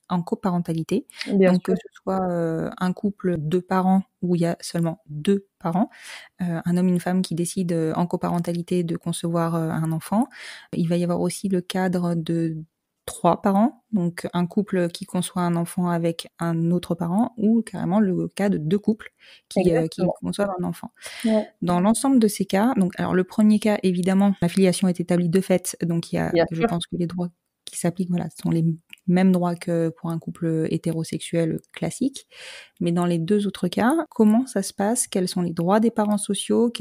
Speaker 2: en coparentalité.
Speaker 3: Bien
Speaker 2: Donc
Speaker 3: sûr.
Speaker 2: que ce soit un couple de parents où il y a seulement 2 parents, un homme et une femme qui décident en coparentalité de concevoir un enfant. Il va y avoir aussi le cadre de 3 parents, donc un couple qui conçoit un enfant avec un autre parent, ou carrément le cas de 2 couples qui conçoivent un enfant.
Speaker 3: Ouais.
Speaker 2: Dans l'ensemble de ces cas, donc alors le premier cas, évidemment, la filiation est établie de fait, donc je pense que les droits qui s'appliquent, sont les mêmes droits que pour un couple hétérosexuel classique. Mais dans les 2 autres cas, comment ça se passe? Quels sont les droits des parents sociaux?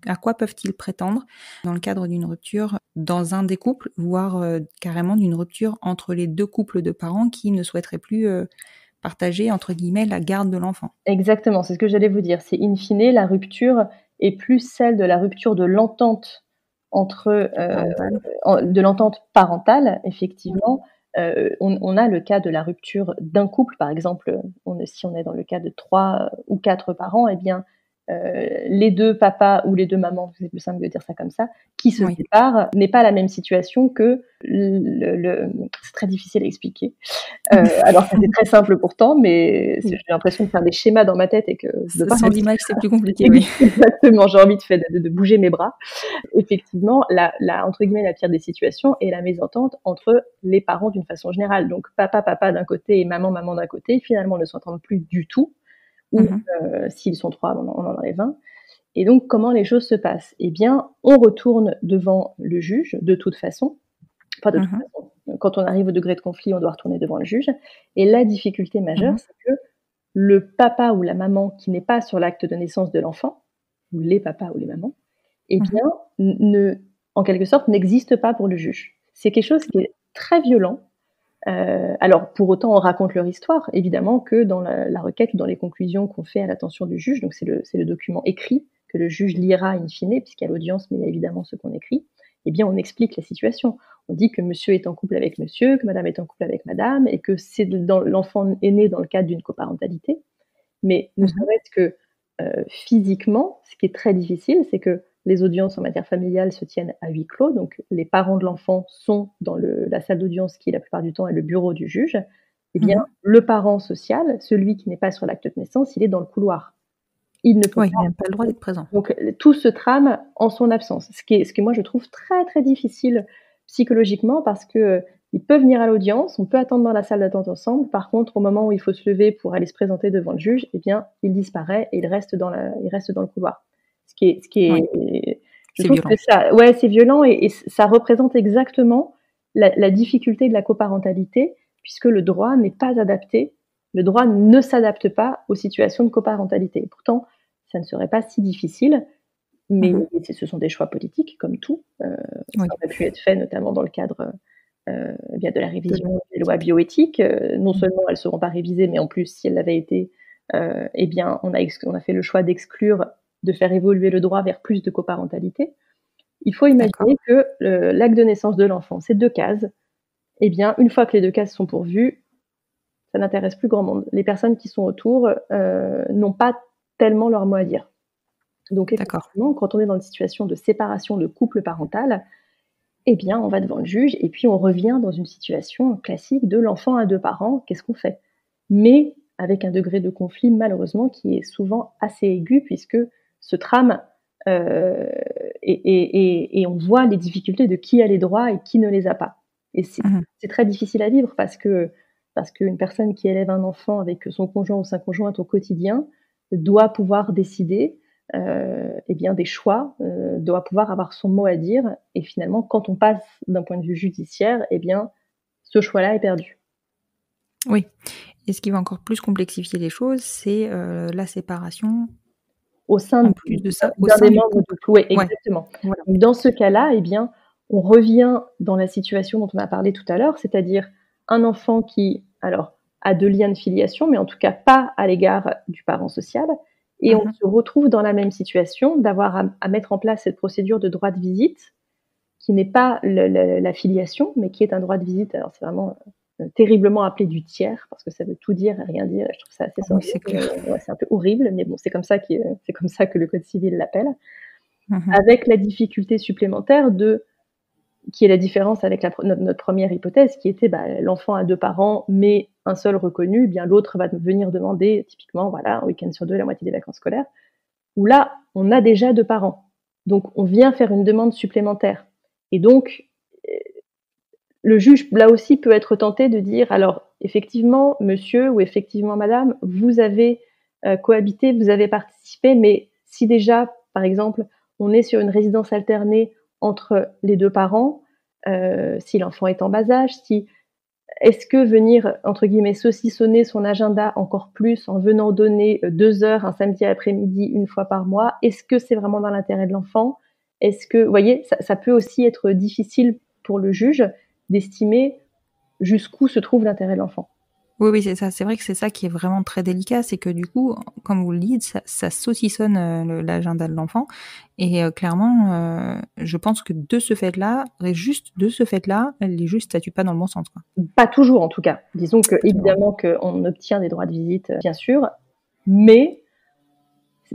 Speaker 2: À quoi peuvent-ils prétendre dans le cadre d'une rupture dans un des couples, voire carrément d'une rupture entre les 2 couples de parents qui ne souhaiteraient plus partager, entre guillemets, la garde de l'enfant?
Speaker 3: Exactement, c'est ce que j'allais vous dire. C'est in fine, la rupture est plus celle de la rupture de l'entente de l'entente parentale, effectivement. On a le cas de la rupture d'un couple, par exemple, si on est dans le cas de 3 ou 4 parents, eh bien, les 2 papas ou les 2 mamans, c'est plus simple de dire ça comme ça, qui se séparent, n'est pas la même situation que c'est très difficile à expliquer. Alors que c'est très simple pourtant, mais j'ai l'impression de faire des schémas dans ma tête et que
Speaker 2: sans l'image, c'est plus compliqué. Oui.
Speaker 3: Exactement, j'ai envie de bouger mes bras. Effectivement, entre guillemets, la pire des situations est la mésentente entre les parents d'une façon générale. Donc papa d'un côté et maman d'un côté, finalement ne s'entendent plus du tout. Ou s'ils sont 3, on en aurait 20. Et donc, comment les choses se passent? Eh bien, on retourne devant le juge, de toute façon. Enfin, de toute façon, quand on arrive au degré de conflit, on doit retourner devant le juge. Et la difficulté majeure, c'est que le papa ou la maman qui n'est pas sur l'acte de naissance de l'enfant, ou les papas ou les mamans, eh bien, en quelque sorte, n'existe pas pour le juge. C'est quelque chose qui est très violent. Alors, pour autant, on raconte leur histoire, évidemment, que dans la requête ou dans les conclusions qu'on fait à l'attention du juge, donc c'est le document écrit que le juge lira in fine, puisqu'il y a l'audience, mais il y a évidemment ce qu'on écrit, eh bien, on explique la situation. On dit que monsieur est en couple avec monsieur, que madame est en couple avec madame, et que l'enfant est né dans le cadre d'une coparentalité. Mais ne serait-ce que physiquement, ce qui est très difficile, c'est que les audiences en matière familiale se tiennent à huis clos, donc les parents de l'enfant sont dans la salle d'audience qui, la plupart du temps, est le bureau du juge. Eh bien, le parent social, celui qui n'est pas sur l'acte de naissance, il est dans le couloir. Il n'a pas
Speaker 2: le droit d'être présent.
Speaker 3: Donc, tout se trame en son absence, ce que moi je trouve très très difficile psychologiquement, parce que ils peuvent venir à l'audience, on peut attendre dans la salle d'attente ensemble. Par contre, au moment où il faut se lever pour aller se présenter devant le juge, eh bien, il disparaît et il reste dans le couloir. Je trouve que c'est violent et ça représente exactement la difficulté de la coparentalité, puisque le droit n'est pas adapté. Le droit ne s'adapte pas aux situations de coparentalité. Pourtant, ça ne serait pas si difficile, mais ce sont des choix politiques, comme tout. Ça aurait pu être fait, notamment dans le cadre de la révision des lois bioéthiques. Non seulement elles ne seront pas révisées, mais en plus, si elles l'avaient été, eh bien, on a fait le choix d'exclure, de faire évoluer le droit vers plus de coparentalité. Il faut imaginer que l'acte de naissance de l'enfant, c'est 2 cases. Eh bien, une fois que les 2 cases sont pourvues, ça n'intéresse plus grand monde. Les personnes qui sont autour n'ont pas tellement leur mot à dire. Donc, effectivement, quand on est dans une situation de séparation de couple parental, eh bien, on va devant le juge et puis on revient dans une situation classique de l'enfant à 2 parents. Qu'est-ce qu'on fait? Mais avec un degré de conflit, malheureusement, qui est souvent assez aigu, puisque ce trame et on voit les difficultés de qui a les droits et qui ne les a pas. Et c'est très difficile à vivre, parce qu'une personne qui élève un enfant avec son conjoint ou sa conjointe au quotidien doit pouvoir décider des choix, doit pouvoir avoir son mot à dire, et finalement, quand on passe d'un point de vue judiciaire, eh bien, ce choix-là est perdu.
Speaker 2: Oui, et ce qui va encore plus complexifier les choses, c'est la séparation
Speaker 3: au sein
Speaker 2: d'un
Speaker 3: des membres du couple. Oui, exactement. Voilà. Dans ce cas-là, eh bien, on revient dans la situation dont on a parlé tout à l'heure, c'est-à-dire un enfant qui, alors, a de liens de filiation, mais en tout cas pas à l'égard du parent social, et on se retrouve dans la même situation d'avoir à mettre en place cette procédure de droit de visite qui n'est pas la filiation, mais qui est un droit de visite. Alors c'est vraiment terriblement appelé du tiers, parce que ça veut tout dire et rien dire, et je trouve ça assez
Speaker 2: Oui, c'est clair.
Speaker 3: ouais, c'est un peu horrible, mais bon, c'est comme ça que le Code civil l'appelle, avec la difficulté supplémentaire qui est la différence avec notre première hypothèse, qui était l'enfant a 2 parents, mais un seul reconnu, bien l'autre va venir demander, typiquement, voilà, un week-end sur 2, la moitié des vacances scolaires, où là, on a déjà 2 parents. Donc, on vient faire une demande supplémentaire. Et donc, le juge, là aussi, peut être tenté de dire, alors, effectivement, monsieur ou effectivement, madame, vous avez cohabité, vous avez participé, mais si déjà, par exemple, on est sur une résidence alternée entre les 2 parents, si l'enfant est en bas âge, est-ce que venir, entre guillemets, saucissonner son agenda encore plus en venant donner 2 heures un samedi après-midi une fois par mois, est-ce que c'est vraiment dans l'intérêt de l'enfant? Est-ce que, vous voyez, ça peut aussi être difficile pour le juge d'estimer jusqu'où se trouve l'intérêt de l'enfant.
Speaker 2: Oui, c'est ça. C'est vrai que c'est ça qui est vraiment très délicat, c'est que du coup, comme vous le dites, ça saucissonne l'agenda de l'enfant. Et clairement, je pense que de ce fait-là, les juges statuent pas dans le bon sens, quoi.
Speaker 3: Pas toujours, en tout cas. Disons que, évidemment, qu'on obtient des droits de visite, bien sûr, mais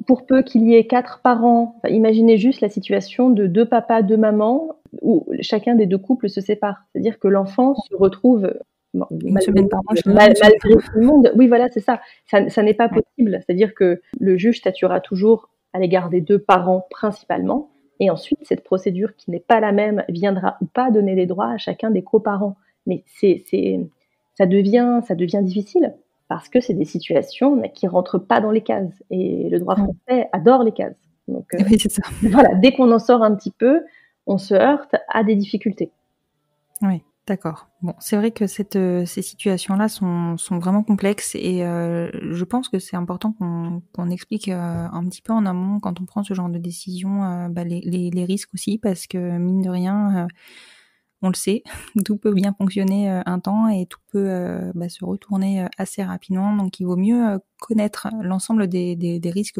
Speaker 3: pour peu qu'il y ait 4 parents, imaginez juste la situation de 2 papas, 2 mamans, où chacun des 2 couples se sépare. C'est-à-dire que l'enfant se retrouve
Speaker 2: une semaine par mois,
Speaker 3: malgré tout le monde. Oui, voilà, c'est ça. Ça n'est pas possible. C'est-à-dire que le juge statuera toujours à l'égard des 2 parents principalement, et ensuite cette procédure qui n'est pas la même viendra ou pas donner les droits à chacun des coparents. Mais ça devient difficile parce que c'est des situations qui rentrent pas dans les cases, et le droit français adore les cases. Donc
Speaker 2: oui, c'est ça.
Speaker 3: Voilà, dès qu'on en sort un petit peu, on se heurte à des difficultés.
Speaker 2: Oui. D'accord. Bon, c'est vrai que ces situations-là sont vraiment complexes, et je pense que c'est important qu'on explique un petit peu en amont quand on prend ce genre de décision, les risques aussi, parce que mine de rien, on le sait, tout peut bien fonctionner un temps et tout peut se retourner assez rapidement. Donc il vaut mieux connaître l'ensemble des risques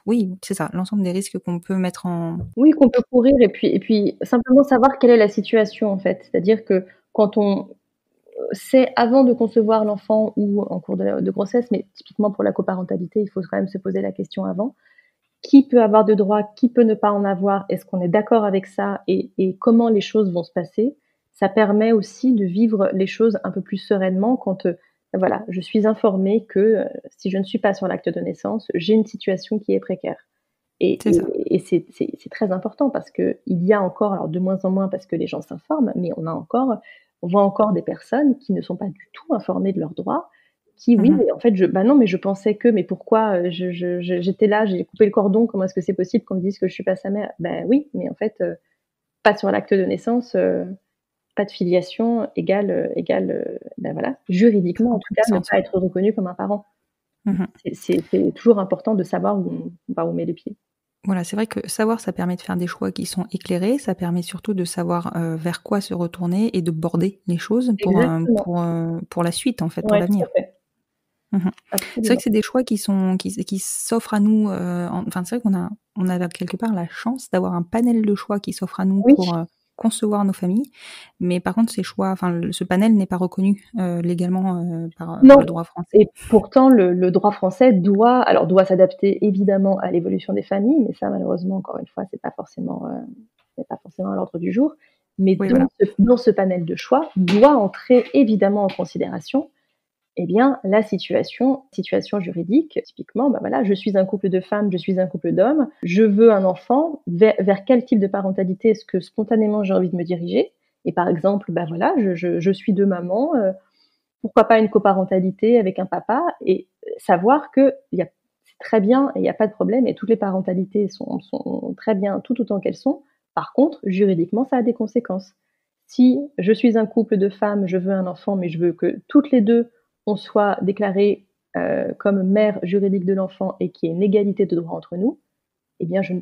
Speaker 2: oui, c'est ça, l'ensemble des risques qu'on peut mettre en...
Speaker 3: Oui, qu'on peut courir, et puis simplement savoir quelle est la situation, en fait. C'est-à-dire que quand on sait, avant de concevoir l'enfant ou en cours de grossesse, mais typiquement pour la coparentalité, il faut quand même se poser la question avant, qui peut avoir de droits, qui peut ne pas en avoir, est-ce qu'on est d'accord avec ça, et comment les choses vont se passer. Ça permet aussi de vivre les choses un peu plus sereinement quand voilà, je suis informée que si je ne suis pas sur l'acte de naissance, j'ai une situation qui est précaire. Et c'est très important, parce qu'il y a encore, alors de moins en moins parce que les gens s'informent, mais on voit encore des personnes qui ne sont pas du tout informées de leurs droits, qui, oui, mais en fait, non, mais je pensais que, mais pourquoi j'étais là, j'ai coupé le cordon, comment est-ce que c'est possible qu'on me dise que je suis pas sa mère? Ben oui, mais en fait, pas sur l'acte de naissance, pas de filiation égale, voilà, juridiquement en tout cas, ne pas être reconnu comme un parent. C'est toujours important de savoir où on met les pieds.
Speaker 2: Voilà, c'est vrai que savoir, ça permet de faire des choix qui sont éclairés, ça permet surtout de savoir vers quoi se retourner et de border les choses pour la suite, en fait, pour l'avenir. C'est vrai que c'est des choix qui s'offrent à nous. C'est vrai qu'on a quelque part la chance d'avoir un panel de choix qui s'offre à nous pour concevoir nos familles, mais par contre ce panel n'est pas reconnu légalement par le droit français.
Speaker 3: Et pourtant le droit français doit s'adapter évidemment à l'évolution des familles, mais ça malheureusement, encore une fois, c'est pas forcément à l'ordre du jour. Mais dans ce panel de choix doit entrer évidemment en considération la situation juridique. Typiquement, voilà, je suis un couple de femmes, je suis un couple d'hommes, je veux un enfant, vers quel type de parentalité est-ce que spontanément j'ai envie de me diriger? Et par exemple, voilà, je suis 2 mamans, pourquoi pas une coparentalité avec un papa, et savoir que c'est très bien et il n'y a pas de problème, et toutes les parentalités sont très bien tout autant qu'elles sont. Par contre, juridiquement, ça a des conséquences. Si je suis un couple de femmes, je veux un enfant, mais je veux que toutes les 2 on soit déclarées comme mère juridique de l'enfant et qu'il y ait une égalité de droit entre nous, je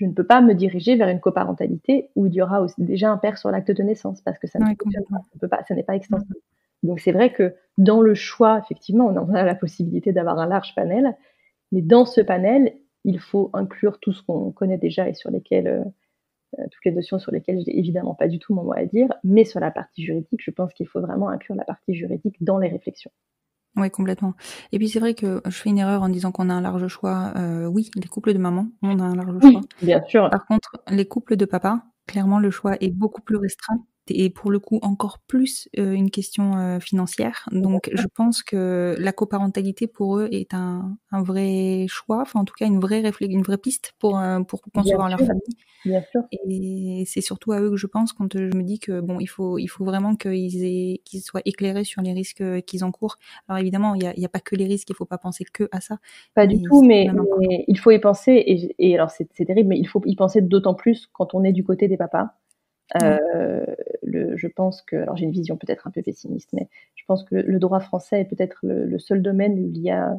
Speaker 3: ne peux pas me diriger vers une coparentalité où il y aura aussi déjà un père sur l'acte de naissance, parce que ça ne fonctionne pas, ça n'est pas extensible. Donc c'est vrai que dans le choix, effectivement, on a la possibilité d'avoir un large panel, mais dans ce panel, il faut inclure tout ce qu'on connaît déjà et sur lesquels toutes les notions sur lesquelles j'ai évidemment pas du tout mon mot à dire, mais sur la partie juridique, je pense qu'il faut vraiment inclure la partie juridique dans les réflexions.
Speaker 2: Oui, complètement. Et puis c'est vrai que je fais une erreur en disant qu'on a un large choix. Oui, les couples de maman, on a un large choix.
Speaker 3: Bien sûr.
Speaker 2: Par contre, les couples de papa, clairement, le choix est beaucoup plus restreint et pour le coup encore plus une question financière. Donc je pense que la coparentalité pour eux est un vrai choix, enfin en tout cas une vraie piste pour concevoir leur famille.
Speaker 3: Bien sûr.
Speaker 2: Et c'est surtout à eux que je pense quand je me dis que bon, il faut vraiment qu'ils soient éclairés sur les risques qu'ils encourent. Alors évidemment, il y a pas que les risques, il faut pas penser que à ça.
Speaker 3: Pas du tout, mais il faut y penser. Et alors c'est terrible, mais il faut y penser d'autant plus quand on est du côté des papas. Je pense que, alors j'ai une vision peut-être un peu pessimiste, mais je pense que le droit français est peut-être le seul domaine où il y a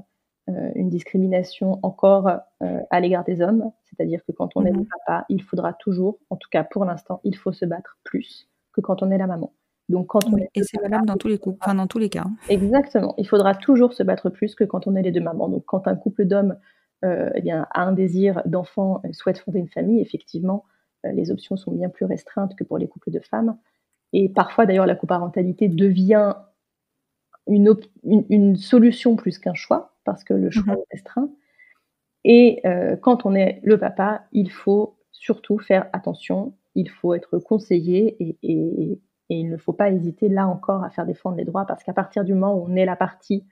Speaker 3: une discrimination encore à l'égard des hommes. C'est-à-dire que quand on est le papa, il faudra toujours, en tout cas pour l'instant, il faut se battre plus que quand on est la maman. Donc quand on est
Speaker 2: et c'est valable dans tous les couples, enfin dans tous les cas.
Speaker 3: Exactement. Il faudra toujours se battre plus que quand on est les deux mamans. Donc quand un couple d'hommes eh bien, a un désir d'enfant, souhaite fonder une famille, effectivement, les options sont bien plus restreintes que pour les couples de femmes. Et parfois, d'ailleurs, la coparentalité devient une solution plus qu'un choix, parce que le choix est restreint. Et quand on est le papa, il faut surtout faire attention, il faut être conseillé et il ne faut pas hésiter, là encore, à faire défendre les droits, parce qu'à partir du moment où on est la partie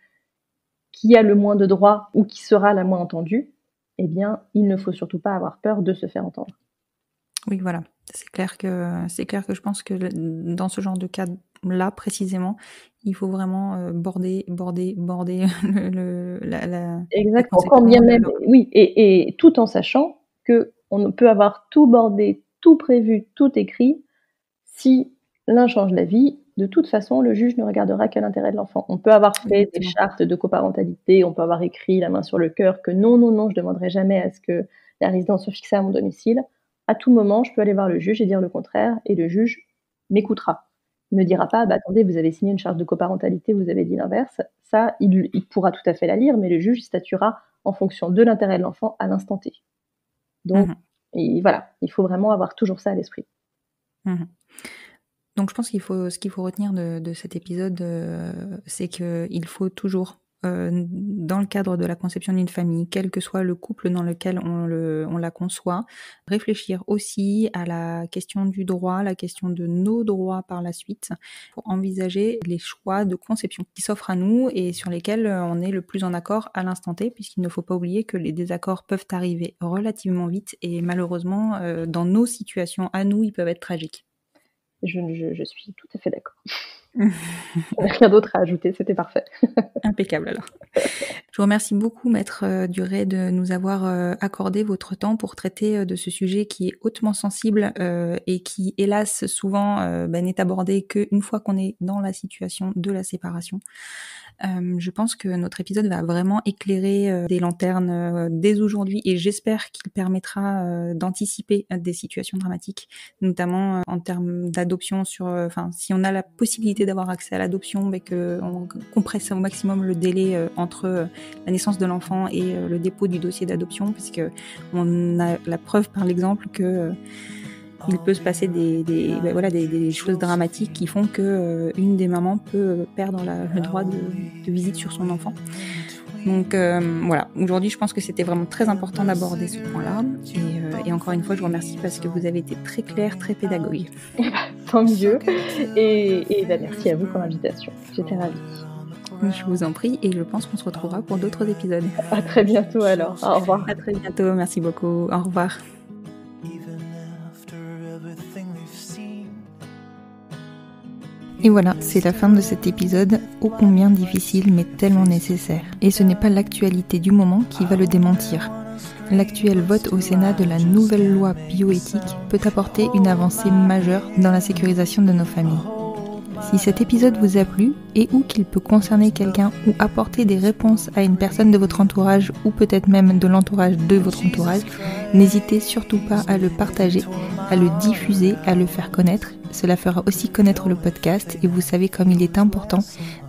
Speaker 3: qui a le moins de droits ou qui sera la moins entendue, eh bien, il ne faut surtout pas avoir peur de se faire entendre.
Speaker 2: Oui, voilà. C'est clair que je pense que dans ce genre de cas-là, précisément, il faut vraiment border
Speaker 3: Exactement. Quand bien même, oui, et tout en sachant que on peut avoir tout bordé, tout prévu, tout écrit. Si l'un change d'avis, de toute façon, le juge ne regardera qu'à l'intérêt de l'enfant. On peut avoir fait des chartes de coparentalité, on peut avoir écrit la main sur le cœur que non, je ne demanderai jamais à ce que la résidence soit fixée à mon domicile. À tout moment, je peux aller voir le juge et dire le contraire, et le juge m'écoutera. Il ne me dira pas, attendez, vous avez signé une charte de coparentalité, vous avez dit l'inverse. Ça, il pourra tout à fait la lire, mais le juge statuera en fonction de l'intérêt de l'enfant à l'instant T. Donc, voilà, il faut vraiment avoir toujours ça à l'esprit.
Speaker 2: Donc, je pense ce qu'il faut retenir de cet épisode, c'est qu'il faut toujours, dans le cadre de la conception d'une famille, quel que soit le couple dans lequel on la conçoit, réfléchir aussi à la question du droit, la question de nos droits par la suite, pour envisager les choix de conception qui s'offrent à nous et sur lesquels on est le plus en accord à l'instant T, puisqu'il ne faut pas oublier que les désaccords peuvent arriver relativement vite et malheureusement, dans nos situations à nous, ils peuvent être tragiques.
Speaker 3: Je suis tout à fait d'accord. Rien d'autre à ajouter, c'était parfait.
Speaker 2: Impeccable alors. Je vous remercie beaucoup, Maître Duret, de nous avoir accordé votre temps pour traiter de ce sujet qui est hautement sensible et qui, hélas, souvent n'est abordé qu'une fois qu'on est dans la situation de la séparation. Je pense que notre épisode va vraiment éclairer des lanternes dès aujourd'hui et j'espère qu'il permettra d'anticiper des situations dramatiques, notamment en termes d'adoption si on a la possibilité d'avoir accès à l'adoption, qu'on compresse au maximum le délai entre la naissance de l'enfant et le dépôt du dossier d'adoption, puisque on a la preuve par l'exemple que il peut se passer des choses dramatiques qui font que une des mamans peut perdre le droit de visite sur son enfant. Donc voilà, aujourd'hui je pense que c'était vraiment très important d'aborder ce point-là et encore une fois je vous remercie parce que vous avez été très clair, très pédagogue.
Speaker 3: Tant mieux et merci à vous pour l'invitation, j'étais ravie.
Speaker 2: Je vous en prie et je pense qu'on se retrouvera pour d'autres épisodes.
Speaker 3: À très bientôt alors, au revoir.
Speaker 2: À très bientôt, merci beaucoup, au revoir. Et voilà, c'est la fin de cet épisode, ô combien difficile mais tellement nécessaire. Et ce n'est pas l'actualité du moment qui va le démentir. L'actuel vote au Sénat de la nouvelle loi bioéthique peut apporter une avancée majeure dans la sécurisation de nos familles. Si cet épisode vous a plu et ou qu'il peut concerner quelqu'un ou apporter des réponses à une personne de votre entourage ou peut-être même de l'entourage de votre entourage, n'hésitez surtout pas à le partager, à le diffuser, à le faire connaître. Cela fera aussi connaître le podcast et vous savez comme il est important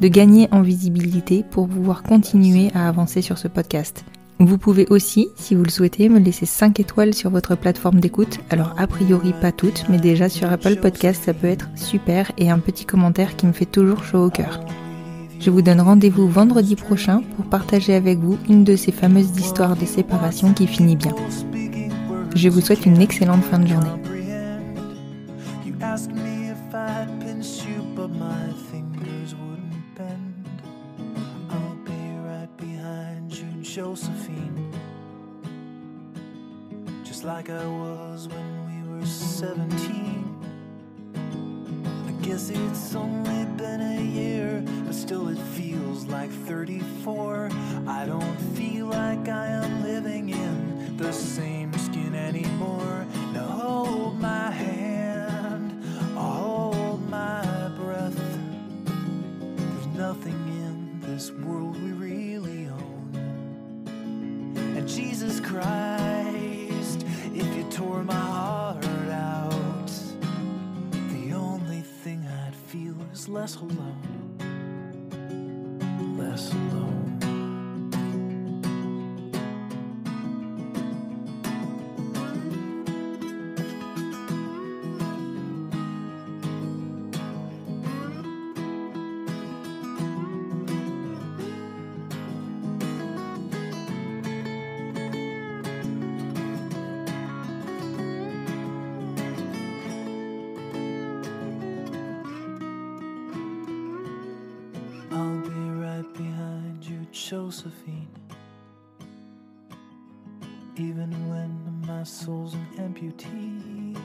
Speaker 2: de gagner en visibilité pour pouvoir continuer à avancer sur ce podcast. Vous pouvez aussi, si vous le souhaitez, me laisser 5 étoiles sur votre plateforme d'écoute. Alors a priori pas toutes, mais déjà sur Apple Podcast ça peut être super, et un petit commentaire qui me fait toujours chaud au cœur. Je vous donne rendez-vous vendredi prochain pour partager avec vous une de ces fameuses histoires de séparation qui finit bien. Je vous souhaite une excellente fin de journée.
Speaker 1: Josephine, just like I was when we were 17. I guess it's only been a year, but still it feels like 34. I don't feel like I am living in the same skin anymore. Now hold my hand, I'll hold my breath. There's nothing in this world we really own. And Jesus Christ, if you tore my heart out, the only thing I'd feel is less alone, less alone. I'll be right behind you, Josephine. Even when my soul's an amputee,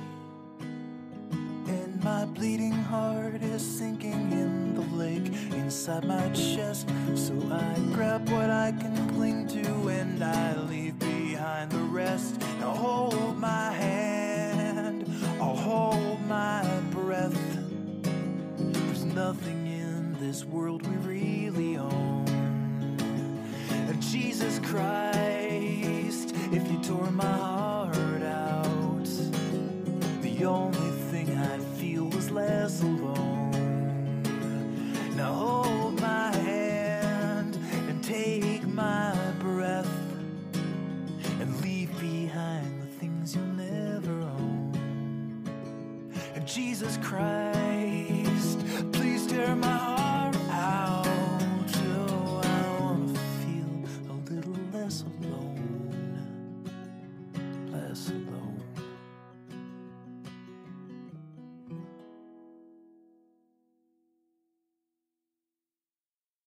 Speaker 1: and my bleeding heart is sinking in the lake inside my chest. So I grab what I can cling to and I leave behind the rest. Now hold my hand, I'll hold my breath. There's nothing in this world we really own. And Jesus Christ, if you tore my heart out, the only thing I'd feel was less alone. Now hold my hand and take my breath, and leave behind the things you'll never own. And Jesus Christ, please tear my heart out. Oh, I wanna feel a little less alone, less alone.